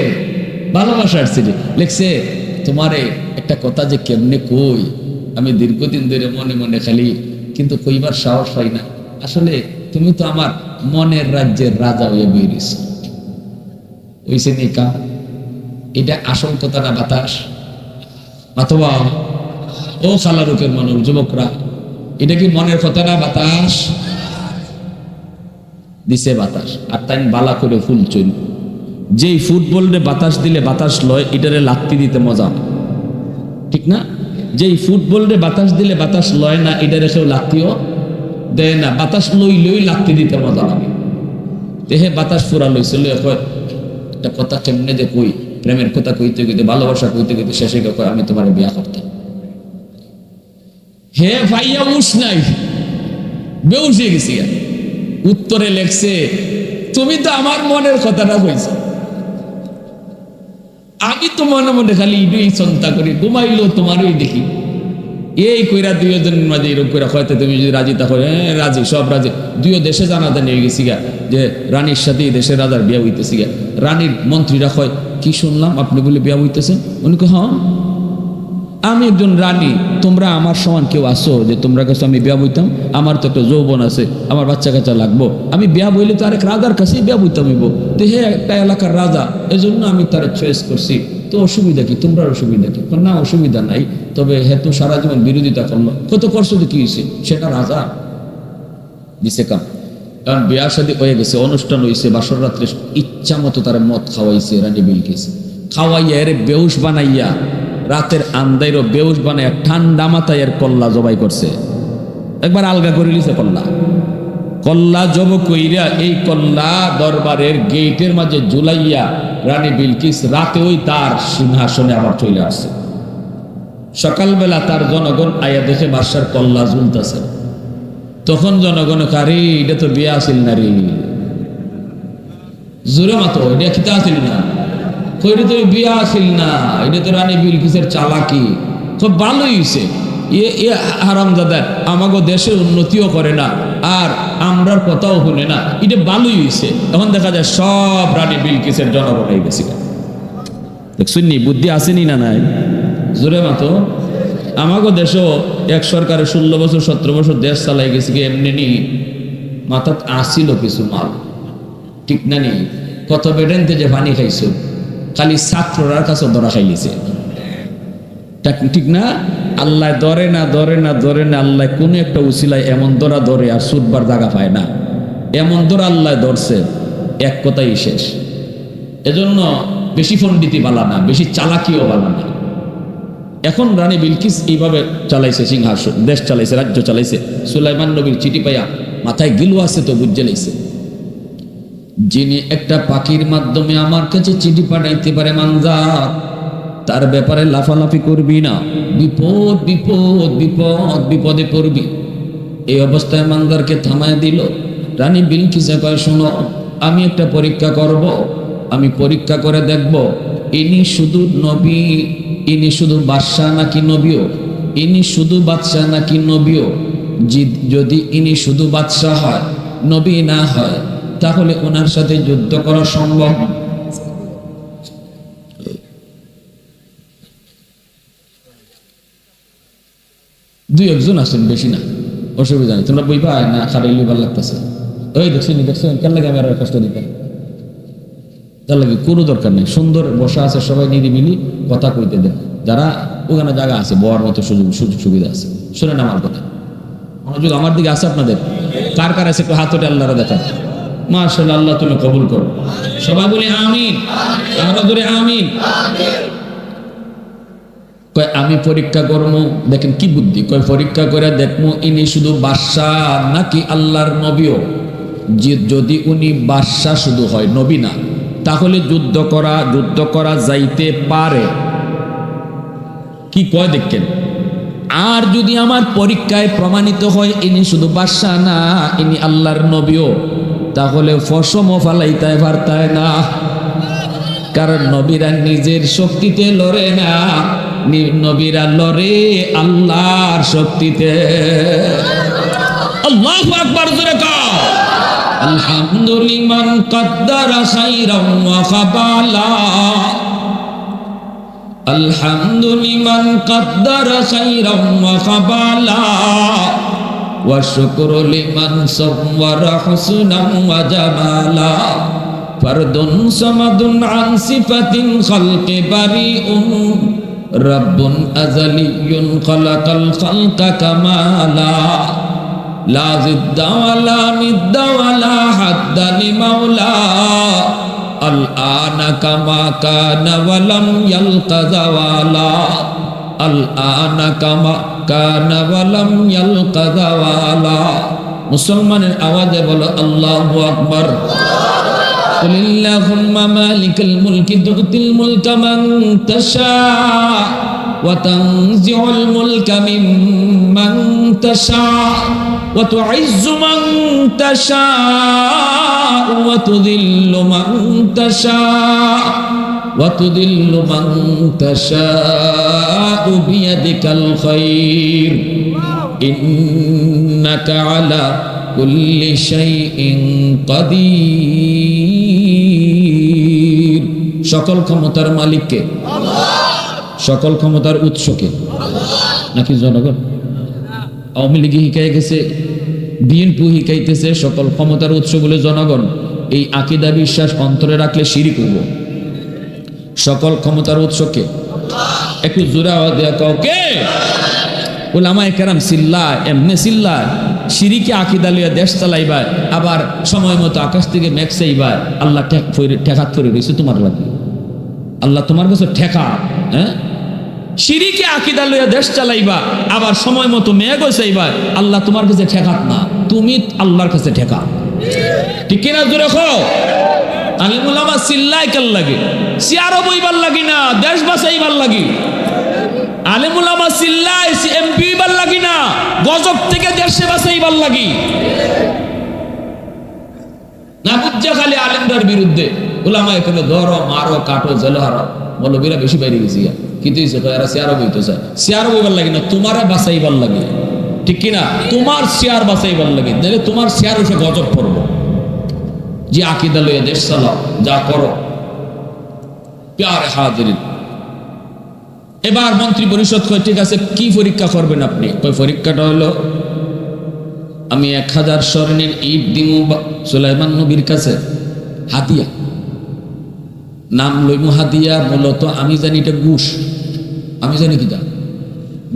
ভালোবাসার চিঠি লেখছে। তোমারে একটা কথা যে কেমনে কই, আমি দীর্ঘদিন ধরে মনে মনে খালি, কিন্তু কইবার সাহস হয় না। আসলে তুমি তো আমার মনের রাজ্যের রাজা হয়ে বেরিয়েছ। ওইসে নিকা এটা আসল কথা না বাতাস? অথবা ও খালারুকের মানুষ, যুবকরা, এটা কি মনের কথা না বাতাস? দিছে বাতাস, আর তাই বালা করে ফুল চল। যেই ফুটবলে বাতাস দিলে বাতাস লয়, এটারে লাত্তি দিতে মজা, ঠিক না? যেই ফুটবলে বাতাস দিলে বাতাস লয় না, এটারে কেউ লাত্তিও দেয় না। বাতাস লই লই লাত্তি দিতে মজা লাগে। দেহে বাতাস ফুরা লইছিল, একটা কথা কেমনে যে কই, প্রেমের কথা কইতে কইতে, ভালোবাসা কইতে কইতে শেষে কয় আমি তোমার বিয়া করতাম। হে ভাইয়া উস নাই, বেউসে গেছি। উত্তরে লেখছে, তুমি তো আমার মনের কথাটা কইছ, আমি তো মনে মনে খালি ইডুই চিন্তা করি, ঘুমাইলো তোমারই দেখি। এই কইরা দুইজনের মাঝে এরকম করে হয়তো তুমি যদি রাজি থাকো, হ্যাঁ রাজি, সব রাজি। দুইও দেশে জানাতে নিয়ে গেছি গা যে রানীর সাথে দেশের রাজার বিয়া হইতেছি গা। রানীর মন্ত্রীরা কয়, কি শুনলাম আপনি বলে বিয়া হইতেছেন? উনি কয়, হ্যাঁ আমি একজন রানী, তোমরা আমার সমান কেউ আসো যে তোমরা কাছে আমি বিয়া বইতাম? আমার তো একটা যৌবন আছে, আমার বাচ্চা কাচ্চা লাগবো, আমি বিয়া বইলে তো আরেক রাজার কাছেই বিয়া বইতাম হইব। তো হে একটা এলাকার রাজা, এজন্য আমি তার চয়েস করছি। তো অসুবিধা কি, তোমরা অসুবিধা কি? না অসুবিধা নাই, তবে হে তো সারা জীবন বিরোধিতা করলো। কত করছো তো কি হয়েছে, সেটা রাজা দিছে কাম। কারণ বিয়া শাদী হয়ে গেছে, অনুষ্ঠান হয়েছে, বাসর রাত্রে ইচ্ছা মতো তারা মদ খাওয়াইছে রানী বিলকিস। খাওয়াইয়া এর বেউস বানাইয়া, রাতের আন্দাইরও বেউস বানাইয়া ঠান্ডা মাথায় এর কল্লা জবাই করছে। একবার আলগা করে লিছে কল্লা। কল্লা জব কইরা এই কল্লা দরবারের গেটের মাঝে ঝুলাইয়া রানী বিলকিস রাতে ওই তার সিংহাসনে আবার চলে আসছে। সকালবেলা তার জনগণ আয়া দেখে বাদশার কল্লা ঝুলতেছে। তখন জনগণ কারে, এটা তো বিয়া আসিল না রে, জোরে মাতো, এটা খিতা আসিল না, কইরে তো বিয়া আসিল না, এটা তো রানী বিলকিসের চালাকি। খুব ভালোই হয়েছে, এ হারামজাদা আমাগো দেশের উন্নতিও করে না, আর আমরার কথাও শুনে না, এটা ভালোই হয়েছে। এখন দেখা যায় সব রানী বিলকিসের জনগণ হয়ে গেছে। দেখছেন নি বুদ্ধি আসেনি না নাই? জোরে মাতো। আমাগো দেশও এক সরকারে 16 বছর 17 বছর দেশ চালাই গেছে, এমনি নি মাথাত আসিল কিছু মাল, ঠিক না নি? কত বেডেনতে যে পানি খাইছো, খালি ছাত্ররার কাছে ধরা খাইলিছে, ঠিক না? আল্লাহ ধরে না ধরে না ধরে না, আল্লাহ কোনো একটা উসিলায় এমন ধরা ধরে আর ছুটবার জায়গা পায় না, এমন ধরা আল্লাহ ধরছে, এক কথাই শেষ। এজন্য বেশি পণ্ডিতি বালা না, বেশি চালাকিও বালা না। এখন রানী বিলকিস এইভাবে চালাইছে সিংহাসন, দেশ চালাইছে, রাজ্য চালাইছে। সুলাইমান নবীর চিঠি পাইয়া মাথায় গিলু আছে তো বুঝে লাইছে, যিনি একটা পাখির মাধ্যমে আমার কাছে চিঠি পাঠাইতে পারে মানজার, তার ব্যাপারে লাফালাফি করবি না, বিপদ বিপদ বিপদ বিপদে পড়বি। এই অবস্থায় মানজারকে থামায় দিল। রানী বিলকিসে কয়, শোনো, আমি একটা পরীক্ষা করব, আমি পরীক্ষা করে দেখব ইনি শুধু নবী, ইনি শুধু বাদশাহ নাকি নবীও, ইনি শুধু বাদশাহ নাকি নবীও। যদি ইনি শুধু বাদশাহ হয়, নবী না হয়, তাহলে ওনার সাথে যুদ্ধ করা সম্ভব। দুই একজন আছেন, বেশি না, অসুবিধা নেই, তোমরা বইবা না, খারাইলে ভালো লাগতেছে। ওই দেখছেন দেখছেন, কেন লাগে আমি আর কষ্ট দিতাম, তার লাগে কোনো দরকার নেই। সুন্দর বসা আছে, সবাই নিরিবিলি কথা কইতে দেন। যারা ওখানে জায়গা আছে, বওয়ার মতো সুযোগ সুবিধা আছে, শুনেন আমার কথা। মনোযোগ আমার দিকে আছে আপনাদের? কার কার আছে একটু হাত ওঠে, আল্লাহরা দেখান। মাশাআল্লাহ, আল্লাহ তুমি কবুল করো। সবাই বলি আমিন, আমরা ধরে আমিন। কয় আমি পরীক্ষা করবো, দেখেন কি বুদ্ধি। কয় পরীক্ষা করে দেখবো ইনি শুধু বাদশাহ নাকি আল্লাহর নবীও। যদি উনি বাদশাহ শুধু হয়, নবী না, তাহলে যুদ্ধ করা যাইতে পারে। কি কয় দেখেন। আর যদি আমার পরীক্ষায় প্রমাণিত হয় ইনি শুধু বাদশাহ না, ইনি আল্লাহর নবীও, তাহলে ফসমও ফালাইতে পারতায় না। কারণ নবীরা নিজের শক্তিতে লড়ে না, নবীরা লড়ে আল্লাহর শক্তিতে। আল্লাহু আকবার, জোরে কও আলহামদুলিল্লাহ। মান কদ্দারা খাইরান ওয়া খাবালা, الحمد لمن قدر خيرا وقبلا والشكر لمن صور حسنا وجمالا فرد صمد عن صفة خلق بريء رب أزلي خلق الخلق كمالا لا ضد ولا ند ولا حد لمولى الآن كما كان ولم يلق زوالا الآن كما كان ولم يلق زوالا মুসলমানের আওয়াজে বলো আল্লাহু আকবার قل اللهم مالك الملك تؤتي الملك من تشاء وتنزع الملك ممن تشاء وتعز من تشاء وتذل من تشاء وتذل من تشاء بيدك الخير إنك على كل شيء قدير সকল ক্ষমতার মালিককে সকল ক্ষমতার উৎসকে নাকি জনগণ আওয়ামী লীগ হিকায় গেছে বিএনপি হিকাইতেছে সকল ক্ষমতার উৎস বলে জনগণ এই আকীদা বিশ্বাস অন্তরে রাখলে শিরক হইব সকল ক্ষমতার উৎসকে একটু জোরে আওয়াজ দেয়া কাউকে উলামায়ে কেরাম সিল্লায় এমনে সিল্লায় শিরিকে আকীদা লইয়া দেশ চালাইবার আবার সময় মতো আকাশ থেকে মেঘ চাইবার আল্লাহ ঠেকাত করে রয়েছে তোমার লাগে আল্লাহ তোমার কাছে ঠেকা হ্যাঁ শিরিকে আকীদা লইয়া দেশ চালাইবা আবার সময় মতো মেঘ চাইবা আল্লাহ তোমার কাছে ঠেকাত না তুমি আল্লাহর কাছে ঠেকা ঠিক কিনা জোরে কও আলিম উলামা সিল্লায় কাল লাগে সিয়ারো বইবার লাগি না দেশ বাঁচাইবার লাগি আলিম উলামা সিল্লায় এমপি বার লাগি না গজব থেকে দেশে বাঁচাইবার লাগি না বুঝা খালি আলিমদের বিরুদ্ধে উলামা এখানে ধরো মারো কাটো জেল হারো মৌলবীরা বেশি বাইরে গেছি কিন্তু এরা সিয়ারো বইতে চায় সিয়ারো বইবার লাগে না তোমারে বাঁচাইবার লাগে ঠিক কিনা তোমার সিয়ার বাঁচাইবার লাগে তাহলে তোমার সিয়ার উঠে গজব পড়বো যে আকীদা লইয়া দেশ চালাও যা করো প্যারে হাজিরিন এবার মন্ত্রী পরিষদ কয় ঠিক আছে কি পরীক্ষা করবেন আপনি কয় পরীক্ষাটা হলো আমি 1000 স্বর্ণের ইট দিমু সুলাইমান নবীর কাছে হাতিয়া নাম লইমু হাতিয়া মূলত আমি জানি এটা ঘুষ আমি জানি কি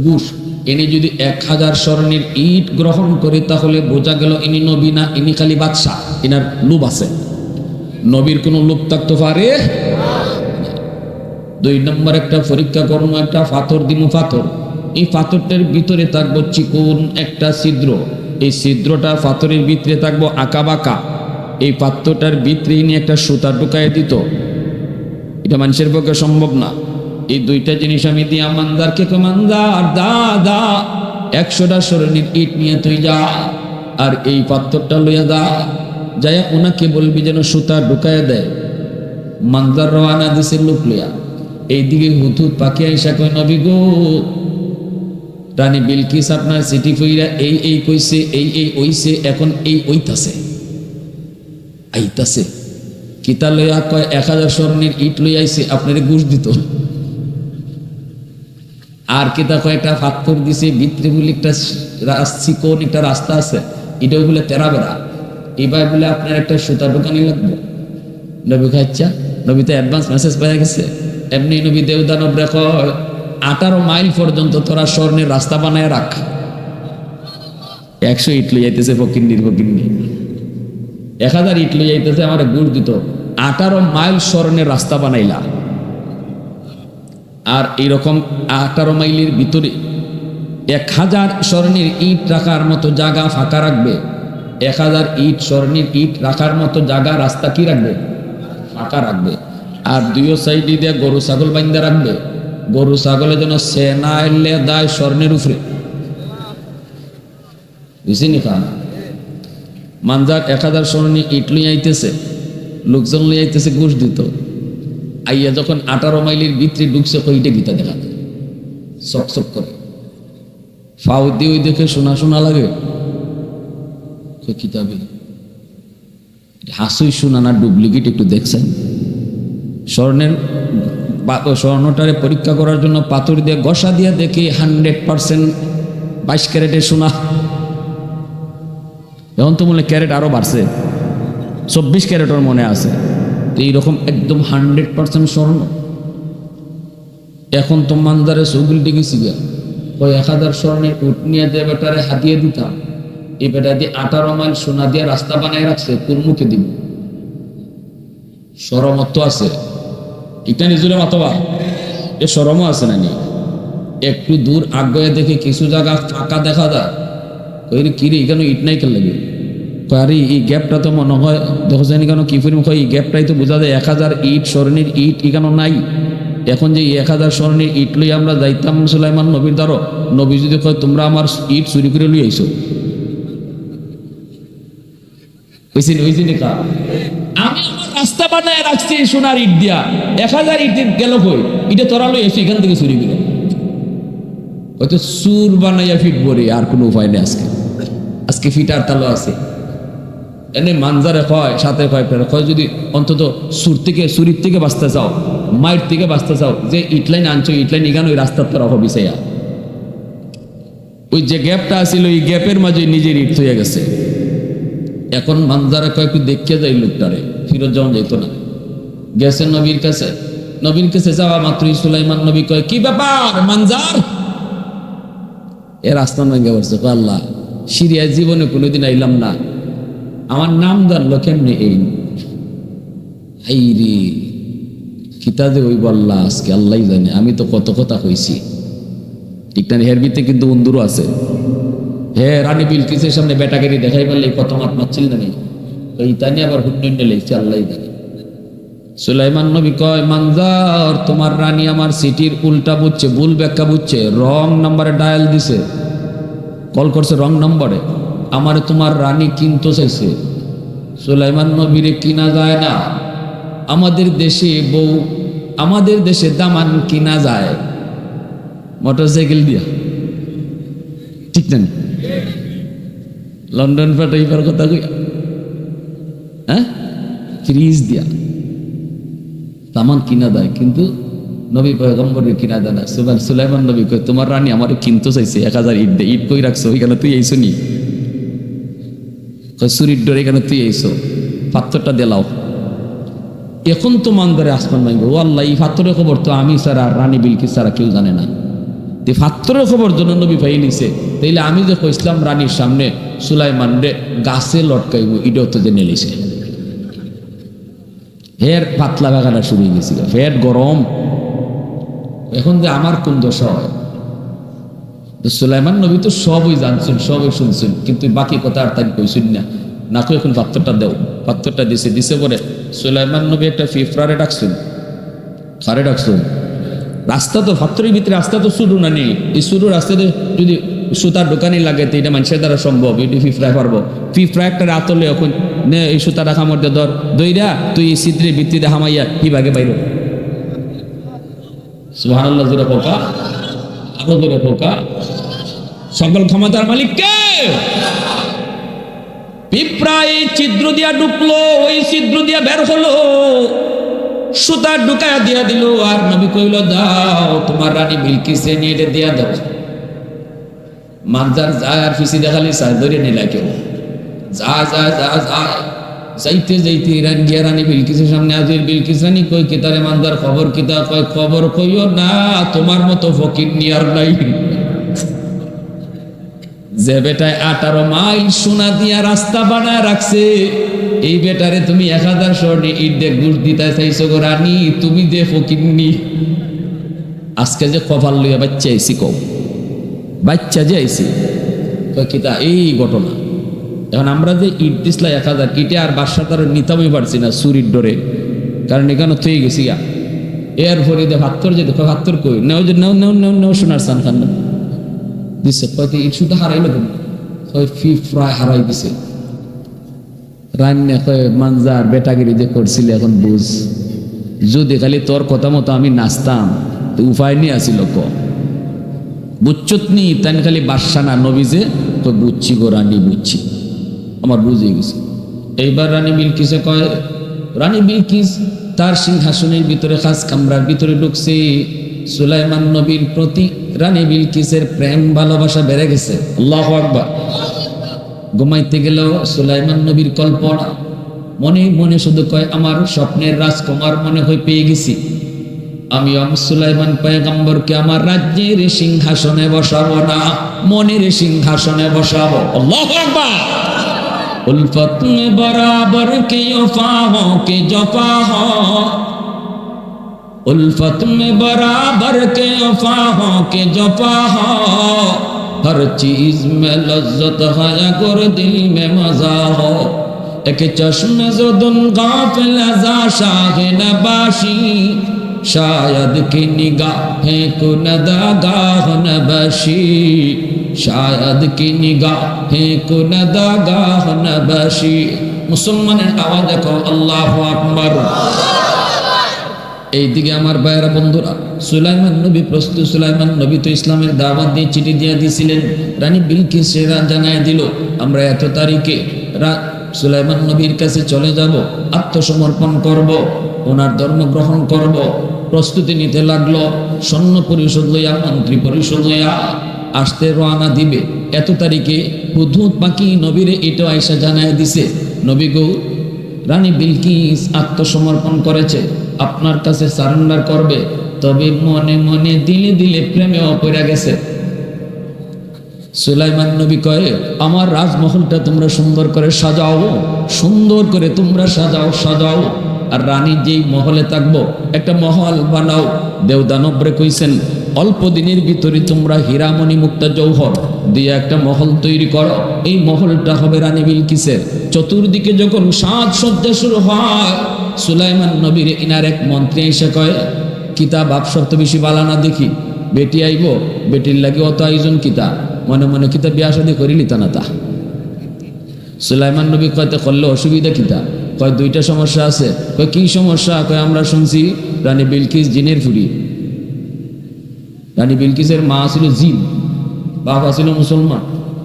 ঘুষ ইনি যদি 1000 স্বর্ণের ইট গ্রহণ করে তাহলে বোঝা গেল ইনি নবী না ইনি খালি বাদশাহ ইনার লোভ আছে নবীর কোনো লোভ থাকতে পারে 2 নম্বর একটা পরীক্ষা করবো একটা পাথর দিমু পাথর এই পাথরটার ভিতরে থাকবো চিকন একটা ছিদ্র এই ছিদ্রটা পাথরের ভিতরে থাকবো আঁকা বাঁকা এই পাথরটার ভিতরে নিয়ে একটা সুতা ঢুকায় দিত এটা মানুষের পক্ষে সম্ভব না এই দুইটা জিনিস আমি দিয়া মানদারকে মানদার দা দা 100টা স্বর্ণের ইট নিয়ে তুই যা আর এই পাথরটা লইয়া দা যাইয়া ওনাকে বলবি যেন সুতা ঢুকায় দেয় মানদার রওয়ানা দিছে লোক লইয়া এইদিকে হুতুত পাখি আইসা কয় নবী গো রানী বিলকিস আপনার চিঠি ফইরা এই কইছে এই ওইছে এখন এই ওইতাছে আইতাছে কিতা লইয়া কয় 1000 স্বর্ণের ইট লই আইছে আপনারে ঘুষ দিত আর কিতা কয় একটা পাথর দিছে ভিতরে বলে একটা চিকন একটা রাস্তা আছে এটাও বলে তেরা বেড়া এবার বলে আপনার একটা সুতা দোকানি লাগবে নবী খাচ্ছা নবী তো অ্যাডভান্স মেসেজ পেয়ে গেছে এমনি নবী দেবদানব রেখো 18 মাইল পর্যন্ত তোরা স্বর্ণের রাস্তা বানায় রাখ 100 ইট লই যাইতেছে ফকিন্নি 1000 ইট লই যাইতেছে আমার গুড় দিত 18 মাইল স্বর্ণের রাস্তা বানাইলা আর এইরকম 18 মাইলের ভিতরে 1000 স্বর্ণের ইট রাখার মতো জায়গা ফাঁকা রাখবে 1000 ইট স্বর্ণের ইট রাখার মতো জায়গা রাস্তা কি রাখবে ফাঁকা রাখবে আর দুইও সাইডে দিয়ে গরু ছাগল বাইন্দা রাখবে গরু ছাগলের জন্য সেনা এলে দায় স্বর্ণের উপরে বুঝিনি খান মানজার 1000 স্বর্ণের ইট লই আইতেছে লোকজন লই আইতেছে ঘুষ দিত আইয়া যখন 18 মাইলের ভিতরে ঢুকছে কইটা গীতা দেখা চকচক করে ফাউ দিয়ে ওই দেখে শোনা শোনা লাগে কিতাবে হাসুই শোনা না ডুপ্লিকেট একটু দেখছেন স্বর্ণের স্বর্ণটারে পরীক্ষা করার জন্য পাথর দিয়ে ঘষা দিয়ে দেখি 100% 22 ক্যারেটের সোনা। এখন তো মনে ক্যারেট আরো বাড়ছে, 24 ক্যারেটের মনে আছে। তো এইরকম একদম 100% স্বর্ণ। এখন তো মানজারে সৌগুল ডেকেছি গা, ওই 1000 স্বর্ণের উট নিয়ে যে বেটারে হাতিয়ে দিতাম, এই বেটা দিয়ে 18 মাইল সোনা দিয়ে রাস্তা বানায় রাখছে, কোন মুখে দিব? সরমত্ব আছে এটা নিজুরে মাতবা, এ সরমও আছে না নি? একটু দূর আগে দেখে কিছু জায়গা ফাঁকা দেখা যায়, ওই কিরে এখানে ইট নাই কেন লাগে? আরে এই গ্যাপটা তো মনে হয় দেখো জানি কেন কি ফিল্ম হয়, এই গ্যাপটাই তো বোঝা যায় 1000 ইট স্বর্ণের ইট এখানে নাই। এখন যে 1000 স্বর্ণের ইট লই আমরা যাইতাম সুলাইমান নবীর দ্বারা, নবী যদি কয় তোমরা আমার ইট চুরি করে লই আইছো, আমি আমার রাস্তা বানায় রাখছি সোনার ইট দিয়া, 1000 ইট গেল কই? এটা তোরা লই এসে এখান থেকে চুরি করে হয়তো সুর বানাইয়া ফিট বরে, আর কোনো উপায় নেই। আজকে ফিটার তালো আছে এনে মানজারে কয়, সাথে কয় যদি অন্তত সুর থেকে চুরির থেকে বাঁচতে চাও, মায়ের থেকে বাঁচতে চাও, যে ইটলাইন আনছো ইটলাইন এখানে ওই রাস্তার তোরা হবি চাইয়া, ওই যে গ্যাপটা আছিল ওই গ্যাপের মাঝে নিজের ইট হয়ে গেছে। এখন মানজারে কয় একটু দেখিয়ে যায় লোকটারে, ফিরত যাওয়া যেত না। গেছে নবীর কাছে, নবীর কাছে যাওয়া মাত্রই সুলাইমান নবী কয় কি ব্যাপার মানজার? এর আসমান ভেঙে পড়ছে, আল্লাহ সিরিয়ায় জীবনে কোনোদিন আইলাম না, আমার নাম জানলো কেমনি? এই রে কিতাবে ওই বল্লা আজকে আল্লাহ জানে, আমি তো কত কথা কইছি ঠিক না? হের ভিতরে কিন্তু বন্ধুরও আছে। হ্যাঁ, রানী বিলকিসের সামনে বেটাগিরি দেখাই পারলে কত মাত মারছিল না, এই তানি আবার হুন্ডে লেগেছে আল্লাহ জানে। সুলাইমান নবী কয় মানজার তোমার রানী আমার সিটির উল্টা বুঝছে, ভুল ব্যাখ্যা বুঝছে, রং নাম্বারে ডায়াল দিছে, কল করছে রং নম্বরে, আমারে তোমার রানী কিনতে চাইছে। সুলাইমান নবীরে কিনা যায় না, আমাদের দেশে বউ, আমাদের দেশে দামান কিনা যায় মোটরসাইকেল দিয়া, ঠিক না? লন্ডন পাঠাইবার কথা কইয়া, হ্যাঁ ফ্রিজ দিয়া দামান কিনা দেয়, কিন্তু নবী পয়গম্বরের কিনা দেয় না। সুলাইমান নবী কয় তোমার রানী আমার কিনতে চাইছে 1000 ইট দেয়, ইট কই রাখছো? ওইখানে তুই আইসো নি? সুরির ডোর এখানে তুই আইসো, পাথরটা দেলাও। এখন তো মানদারে আসমান ভাঙবে, ও আল্লাহ এই পাথরের খবর তো আমি ছাড়া রানী বিলকিস ছাড়া কেউ জানে না। পাথরের খবর জন্য নবী পাই নিছে, তাইলে আমি যে কইসলাম রানীর সামনে সুলাইমান রে গাছে লটকাইব, এটাও তো জেনে লিছে। ফের পাতলা বাগানা শুরু হয়ে গেছিল, ফের গরম। এখন যে আমার কোন দশা হয়? সুলাইমান নবী তো সবই জানছেন, সবই শুনছেন, কিন্তু বাকি কথা আর তাই কইছেন না। না কই এখন পাথরটা দেও, পাথরটা দিছে পরে সুলাইমান নবী একটা ফিফরারে ডাকছেন, খারে ডাকছেন। রাস্তা তো পাথরের ভিতরে, রাস্তা তো শুরু না নেই, এই শুরু রাস্তাতে যদি সুতার দোকানে লাগে তো এটা মানুষের দ্বারা সম্ভব, এটি ফিফরায় পারবো। ফিফরা একটা রাতলে এখন নে এই সুতা রাখা মধ্যে ধর দইরা তুই এই সিদ্রের ভিত্তিতে হামাইয়া কি ভাগে বাইর। সুবহানাল্লাহ, জোরে পোকা, আরো জোরে পোকা। সকল ক্ষমতার মালিক কে? পিঁপড়া এই ছিদ্র দিয়া ঢুকলো, ওই ছিদ্র দিয়া বের হলো, সুতা ঢুকায়া দিয়া দিল, আর নবী কইল দাও তোমার রানী বিলকিসে নিয়ে এটা দিয়া দাও। মানজার যায় আর ফিসি দেখালি সাই ধরে নিলা কেউ, যা যা যা যা যাইতে যাইতে ইরান গিয়া রানী বিলকিসের সামনে হাজির। বিলকিস রানী কই কিতারে মানজার খবর কিতা? কয় খবর কইও না, তোমার মতো ফকির নিয়ার নাই, যে বেটায় 18 মাইল সোনা দিয়া রাস্তা বানায় রাখছে, এই বেটারে তুমি 1000 স্বর্ণে ইট দিয়ে ঘুষ দিতে চাইছো গো রানী, তুমি যে ফকিরনি। আজকে যে কপাল লইয়া বাচ্চা আইসি, কও বাচ্চা যে আইসি কিতা এই ঘটনা। এখন আমরা যে ইট দিসলা 1000 ইটে আর বাসার তার নিতামই পারছি না চুরির ডরে, কারণ এখানে থয়ে গেছি গা। এরপরে যে ভাত্তর যে দেখো, ভাত্তর কই নেও যে নেও নেও নেও নেও সোনার সান খান দিচ্ছে, কয়টি ইট শুধু হারাইলো কেন? ফিফরায় হারাই দিছে। রান্না কয় মানজার বেটাগিরি যে করছিলে এখন বুঝ, যদি খালি তোর কথা মতো আমি নাচতাম তো উপায় নিয়ে আসিল ক বুঝছত নি, তাই খালি বাদশা না নবী যে তো বুঝছি গো রানী, বুঝছি, আমার বুঝে গেছে। এইবার রানী বিলকিসে কয় রানী বিলকিস তার সিংহাসনের ভিতরে খাস কামরার ভিতরে ঢুকছে। সুলাইমান নবীর প্রতি রানী বিলকিসের প্রেম ভালোবাসা বেড়ে গেছে। আল্লাহু আকবার। ঘুমাইতে গেল সুলাইমান নবীর কল্পনা, মনে মনে শুধু কয় আমার স্বপ্নের রাজকুমার মনে হয় পেয়ে গেছি, আমি সুলাইমান পয়গম্বরকে আমার রাজ্যের সিংহাসনে বসাবো না, মনের সিংহাসনে বসাবো। আল্লাহু আকবার। उल्फत में बराबर के वफा हो के जफा हो, उल्फत में बराबर के वफा हो के जफा हो, हर चीज में लज्जत है अगर दिल में मजा हो, एक चश्मे ज़ुदुन गाफिल अज़ा शाह नबाशी, शायद की निगाहें को नदागाह नबशी, शायद की निगाहें को नदागाह नबशी। मुसलमाনের আওয়াজ দেখো, আল্লাহু আকবার। এইদিকে আমার ভাইয়েরা বন্ধুরা, সুলাইমান নবী প্রস্তুত। সুলাইমান নবী তো ইসলামের দাওয়াত দিয়ে চিঠি দিয়ে দিয়েছিলেন। রানী বিলকিস জানায় দিল আমরা এত তারিখে সুলাইমান নবীর কাছে চলে যাব, আত্মসমর্পণ করব, ওনার ধর্ম গ্রহণ করব। প্রস্তুতি নিতে লাগলো। সৈন্য পরিষদ লইয়া, মন্ত্রী পরিষদ লইয়া আসতে রওনা দিবে। এত তারিখে হুদহুদ পাখি নবীরে এটাও আয়সা জানায় দিছে, নবী গো রানী বিলকিস আত্মসমর্পণ করেছে, আপনার কাছে সারেন্ডার করবে, তবে মনে মনে দিলে দিলে প্রেমেও পড়ে গেছে। সুলাইমান নবী কয়ে আমার রাজমহলটা তোমরা সুন্দর করে সাজাও, সুন্দর করে তোমরা সাজাও সাজাও। আর রানী যেই মহলে থাকবো একটা মহল বানাও। দেবদানবরে কইছেন অল্প দিনের ভিতরে তোমরা হীরামণি মুক্তা জৌহর দিয়ে একটা মহল তৈরি করো। এই মহলটা হবে রানী বিলকিসের। চতুর্দিকে যখন সাজসজ্জা শুরু হয়, সুলাইমান নবীর ইনার এক মন্ত্রী এসে কয় কিতাব আপসর তো বেশি বালানা দেখি, বেটি আইব, বেটির লাগে অত আয়োজন কিতা, মনে মনে কিতা বিয়া শাদী করিলি তা না তা। সুলাইমান নবী কয়তে করলে অসুবিধা কিতা, কয় দুইটা সমস্যা আছে। কয় কি সমস্যা? কয় আমরা শুনছি রানী বিলকিস জিনের ফুরি। রানী বিলকিসের মা ছিল জিন, বাবা ছিল মুসলমান,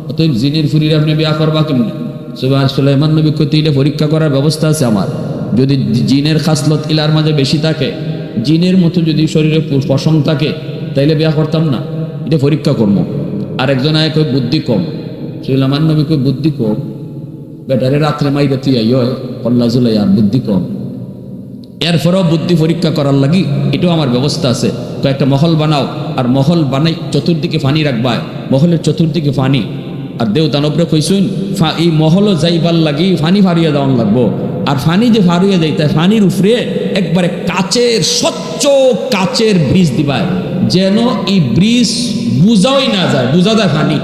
অতএব জিনের ফুরির আপনি বিয়া করবা কেমনি? সুলাইমান নবী কইতে এটা পরীক্ষা করার ব্যবস্থা আছে আমার। যদি জিনের খাসলত ইলার মাঝে বেশি থাকে, জিনের মতো যদি শরীরে পশম থাকে, তাইলে বিয়া করতাম না, এটা পরীক্ষা করবো। আর একজন আয় কই বুদ্ধি কম। সুলাইমান নবী কই বুদ্ধি কম, বেটারে রাত্রে মাইরে তুই কল্লা জুলাই আর বুদ্ধি কম। এরপরেও বুদ্ধি পরীক্ষা করার লাগি এটাও আমার ব্যবস্থা আছে। কয়েকটা মহল বানাও, আর মহল বানাই চতুর্দিকে পানি রাখবা, মহলের চতুর্দিকে পানি। আর দেও দানবরে কইসুন এই মহলও যাইবার লাগি ফানি ফারিয়ে দেওয়ান লাগবো। আর ফানি যে ফারিয়ে দেয় তাই ফানির উপরে একবারে কাচের স্বচ্ছ কাচের ব্রিজ দিবায়, যেন এই ব্রিজ বুঝাই না যায়, বুঝা যায় ফানি।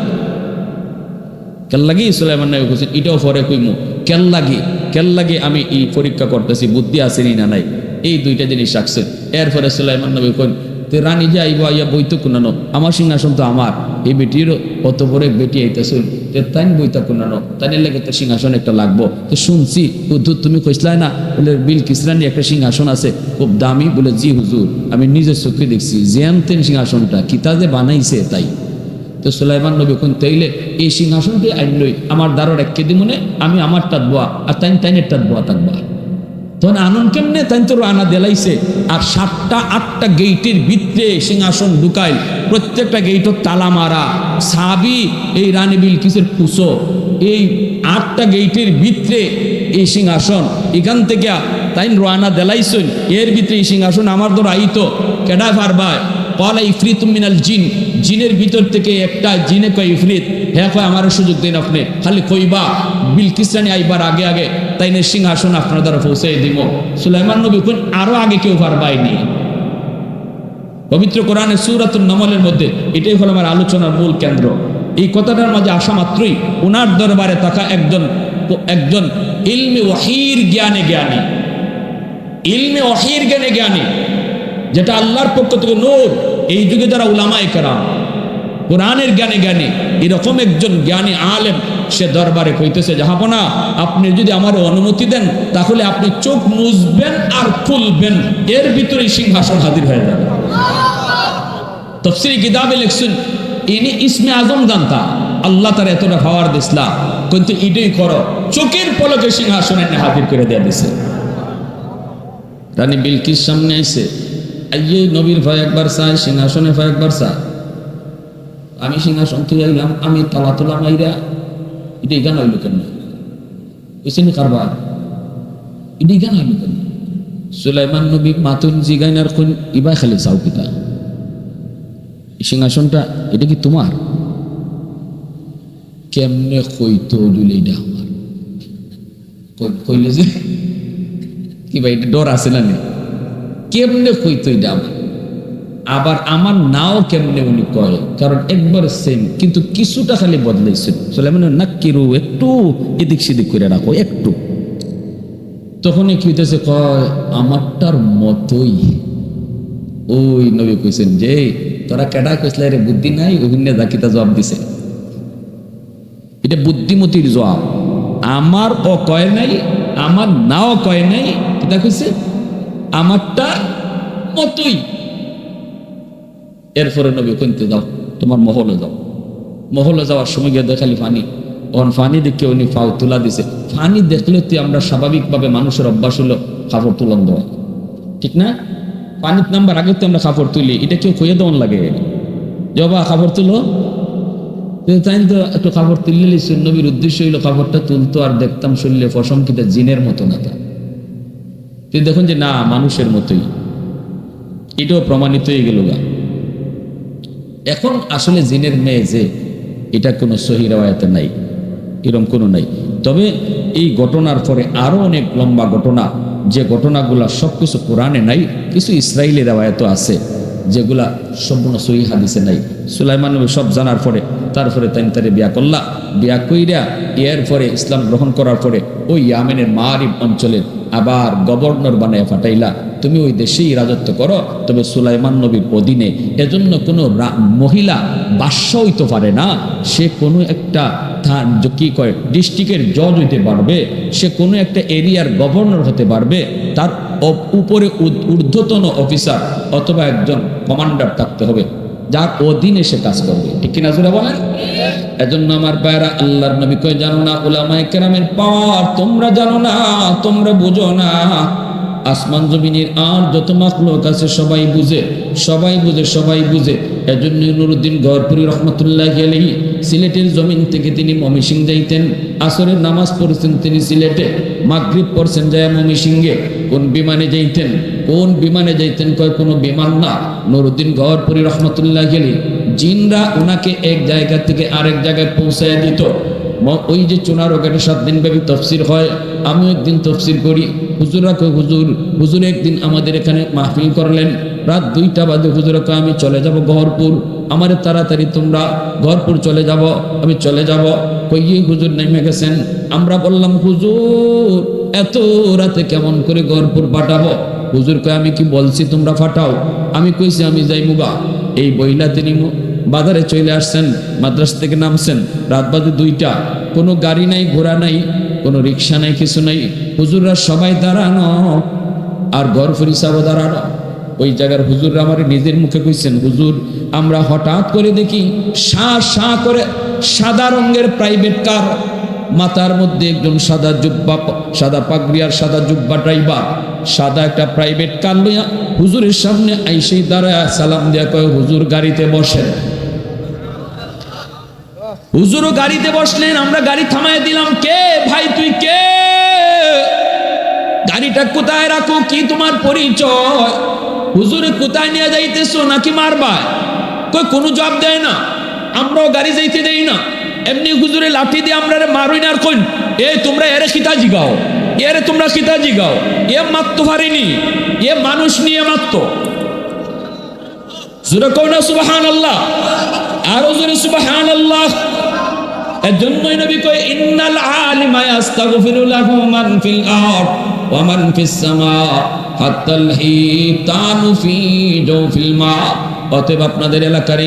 কেন লাগি সুলাইমান নবী কইছেন এটাও পরে কইমু, কেন লাগে আমি এই পরীক্ষা করতেছি বুদ্ধি আসেনি না নাই, এই দুইটা জিনিস রাখছে। এরপরে সুলাইমান নবী কইন তো রানী যে আইব আইয়া বইতো কোনানো, আমার সিংহাসন তো আমার, এই বেটির অত বড় বেটি আইতেছিল, তাই বইতা কোনানো, তাই লেগে তো সিংহাসন একটা লাগবো। তো শুনছি হুজুর তুমি কইসলাই না বলে বিলকিস রানী একটা সিংহাসন আছে খুব দামি, বলে জি হুজুর আমি নিজের চোখে দেখছি, জেনতেন সিংহাসনটা কিতা যে বানাইছে তাই। তো সুলাইমান নবী কোন তাইলে এই সিংহাসনটি আইনলই আমার দ্বারা রেখে দি মনে, আমি আমার টাত বোয়া আর তাইনের টাত বোয়া থাকবা। তখন আনন্দ কেমনে তাই তোর আনা দেলাইছে। আর 7টা 8টা গেইটের ভিতরে সিংহাসন ঢুকাইল, প্রত্যেকটা গেইটও তালা মারা। সাবি এই রানী বিলকিসের পুষো, এই 8টা গেইটের ভিতরে এই সিংহাসন, এখান থেকে তাই রানা দেলাইছেন, এর ভিতরে এই সিংহাসন আমার ধর আইতো কেডা পারবায়। কলা ইফরিত মিনাল জিন, জিনের ভিতর থেকে একটা জিনে কয় ইফরিত, হ্যাঁ কয় আমার সুযোগ দিন আপনি, খালি কইবা বিলকিস রানী আইবার আগে আগে তাইনের সিংহাসন আপনার দ্বারা পৌঁছাই দিব। সুলাইমান নবী কোন আরো আগে কেউ পারবাইনি। পবিত্র কোরআনের সূরাতুন নামলের মধ্যে এটাই হলো আমার আলোচনার মূল কেন্দ্র। এই কথাটার মাঝে আসা মাত্রই ওনার দরবারে থাকা একজন ইলমে ওয়াহির জ্ঞানী, ইলমে ওয়াহির জ্ঞানী, যেটা আল্লাহর পক্ষ থেকে নূর। এই যুগে যারা উলামায়ে কেরাম কোরআনের জ্ঞানী এরকম একজন জ্ঞানী আলেম, সে দরবারে কইতেছে জাহাপনা আপনি যদি আমার অনুমতি দেন তাহলে আপনি চোখ মুছবেন আর খুলবেন, এর ভিতরে সিংহাসন হাজির হয়ে যাবে। তাফসীরে কিতাবে লিখছেন ইনি ইসমে আজম জানতা, আল্লাহ তার এতটা পাওয়ার দিসলা, কিন্তু এটাই করো চোখের পলকে সিংহাসনে হাজির করে দেয়া দিছে। রানী বিলকিস সামনে আইছে, আইয়ে নবীর ভয় একবার চাই, সিংহাসনে ভয় একবার চা। আমি সিংহাসন তুই আইলাম, আমি তালা তোলা মাইরা, এটা গান হইল কেন? বুঝছেন কারবার, এটা গান হইল কেন? সুলাইমান নবী মাতুন জিগাইনার কোন ইবা খালি চাও কিতা, সিংহাসনটা এটা কি তোমার? কেমনে কইতো দিলে এটা আমার? কইলে যে কি ভাই এটা ডর আছে না? কেমনে কইতো এটা আমার? আবার আমার নাও কেমনে উনি কয়, কারণ একবার সেম কিন্তু কিছুটা খালি বদলাইছে। সুলাইমান না কিরু একটু এদিক সেদিক করে রাখো একটু। তখনই কি হইতেছে, কয় আমারটার মতোই। ওই নবী কইছেন যে তোরা কেডা কইসলে রে বুদ্ধি নাই, ওখানে জাকিতা জবাব দিছে, এটা বুদ্ধিমতির জবাব। আমার ও কয় নাই, আমার নাও কয় নাই, এটা কইছে আমারটা মতোই। এরপরে নবী কইতে যাও তোমার মহলে যাও। মহলে যাওয়ার সময় গিয়ে দেখালি পানি, ওখান পানি দেখে উনি ফাও তুলা দিছে। পানি দেখলে তো আমরা স্বাভাবিকভাবে মানুষের অভ্যাস হলো কাপড় তুলন দেওয়া, ঠিক না? পানির নাম্বার আগে তো আমরা কাপড় তুলি, এটা কেউ কইয়ে দেওয়ান লাগে যে বাবা কাপড় তুলো, তাই তো একটু কাপড় তুললে নবীর উদ্দেশ্য হইলো কাপড়টা তুলতো আর দেখতাম শরীরে ফসম কিটা জিনের মতো না। তা তুই দেখুন যে না মানুষের মতোই, এটাও প্রমাণিত হয়ে গেল গা। এখন আসলে জিনের মেয়ে যে এটা কোনো সহি রিওয়ায়াতে নাই, এরকম কোনো নাই। তবে এই ঘটনার পরে আরো অনেক লম্বা ঘটনা, যে ঘটনাগুলা সবকিছু কোরআনে নাই, কিছু ইসরায়েলি রিওয়ায়াতও আছে যেগুলা সম্পূর্ণ সহি হাদিসে নাই। সুলাইমান নবী সব জানার পরে তারপরে তারে বিয়া করলা, বিয়া কইরা এরপরে ইসলাম গ্রহণ করার পরে ওই ইয়ামেনের মারিব অঞ্চলের আবার গভর্নর বানায় ফাটাইলা, তুমি ওই দেশেই রাজত্ব করো, তবে সুলাইমান নবীর অধীনে। এজন্য কোনো মহিলা বাদশা হইতে পারে না, সে কোনো একটা কি কয় ডিস্ট্রিক্টের জজ হইতে পারবে, সে কোনো একটা এরিয়ার গভর্নর হতে পারবে, তার উপরে ঊর্ধ্বতন অফিসার অথবা একজন কমান্ডার থাকতে হবে যার অধীনে সে কাজ করবে, ঠিক কিনা জোরে বলেন? এজন্য আমার ভাইরা, আল্লাহর নবী কয় জানো না উলামায়ে কেরামের পাওয়ার তোমরা জানো না, তোমরা বুঝো না। আসমান জমিনের আর যত মাখলুক আছে সবাই বুঝে, সবাই বুঝে, সবাই বুঝে। এজন্য নুরুদ্দিন গওহরপুরী রহমতুল্লাহি আলাইহি সিলেটের জমিন থেকে তিনি ময়মনসিংহ যাইতেন, আসরের নামাজ পড়ছেন তিনি সিলেটে, মাগরিব পড়ছেন যায় ময়মনসিংহে। কোন বিমানে যাইতেন? কোন বিমানে যাইতেন? কয় কোনো বিমান না, নুরুদ্দিন গওহরপুরী রহমতুল্লাহি আলাইহি জিনরা ওনাকে এক জায়গা থেকে আরেক জায়গায় পৌঁছায় দিত। ওই যে চুনারোঘাটে 7 দিন ব্যাপী তফসির হয়, আমি একদিন তফসির করি, হুজুরা কয় হুজুর একদিন আমাদের এখানে মাহফিল করলেন, রাত 2টা বাজে, হুজুরা কয় আমি চলে যাব গওহরপুর, আমারে তাড়াতাড়ি তোমরা গওহরপুর চলে যাব। আমি চলে যাব, কইয়ে হুজুর নেমে গেছেন। আমরা বললাম হুজুর এত রাতে কেমন করে গওহরপুর পাঠাবো? হুজুর কয় আমি কি বলছি তোমরা ফাটাও? আমি কইছি আমি যাইমুগা। এই বইলা তিনি বাজারে চলে আসছেন, মাদ্রাসা থেকে নামছেন, রাত বাজে 2টা, কোনো গাড়ি নাই, ঘোড়া নাই, কোনো রিক্সা নাই, কিছু নাই। হুজুররা সবাই দাঁড়ানো আর গওহরপুর হিসাবে দাঁড়ানো। ওই জায়গার হুজুররা আমার নিজের মুখে কইছেন, হুজুর আমরা হঠাৎ করে দেখি শা করে সাদা রঙের প্রাইভেট কার, মাথার মধ্যে একজন সাদা জুব্বা, সাদা পাগড়ি আর সাদা জুব্বা ড্রাইভার, সাদা একটা প্রাইভেট কার লইয়া হুজুরের সামনে আইসেই দাঁড়ায় সালাম দিয়া কয় হুজুর গাড়িতে বসেন। হুজুরও গাড়িতে বসলেন, আমরা গাড়ি থামায় দিলাম। কে ভাই তুই কে? গাড়িটা কোথায় রাখো? কি তোমার পরিচয়? হুজুরে কোথায় নিয়ে যাইতেছো নাকি মারবা? কই কোনো জবাব দেয় না, আমরাও গাড়ি যাইতে দেই না। এমনি হুজুরে লাঠি দিয়ে আমরা মারুই না। আর কইন এ তোমরা এরে খিতা জিগাও, এরে তোমরা খিতা জিগাও, এ মারতে পারিনি, এ মানুষ নিয়ে মারতো। জোরে কও না সুবহানাল্লাহ, আরো জোরে সুবহানাল্লাহ। এজন্যই নবী কয় ইন্নাল আলিমা ইস্তাগফিরু লাহু মান ফিল আরদ ওয়া মান ফিস সামা হাত্তাল হিতানু ফি জাওফিল মা। অতএব আপনাদের এলাকার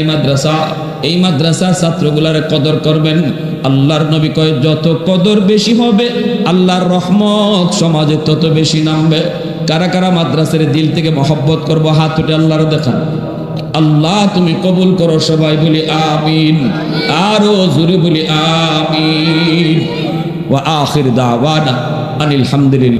এই মাদ্রাসার ছাত্রগুলার কদর করবেন। আল্লাহর নবী কয় যত কদর বেশি হবে আল্লাহর রহমত সমাজে তত বেশি নামবে। কারা কারা মাদ্রাসার দিল থেকে মহব্বত করবো হাত উঠে আল্লাহর দেখান। আল্লাহ তুমি কবুল করো, সবাই বলি আমিন, আরো জোরে বলি আমিন। ওয়া আখির দাওয়ানা আনিল হামদুলিল্লাহ।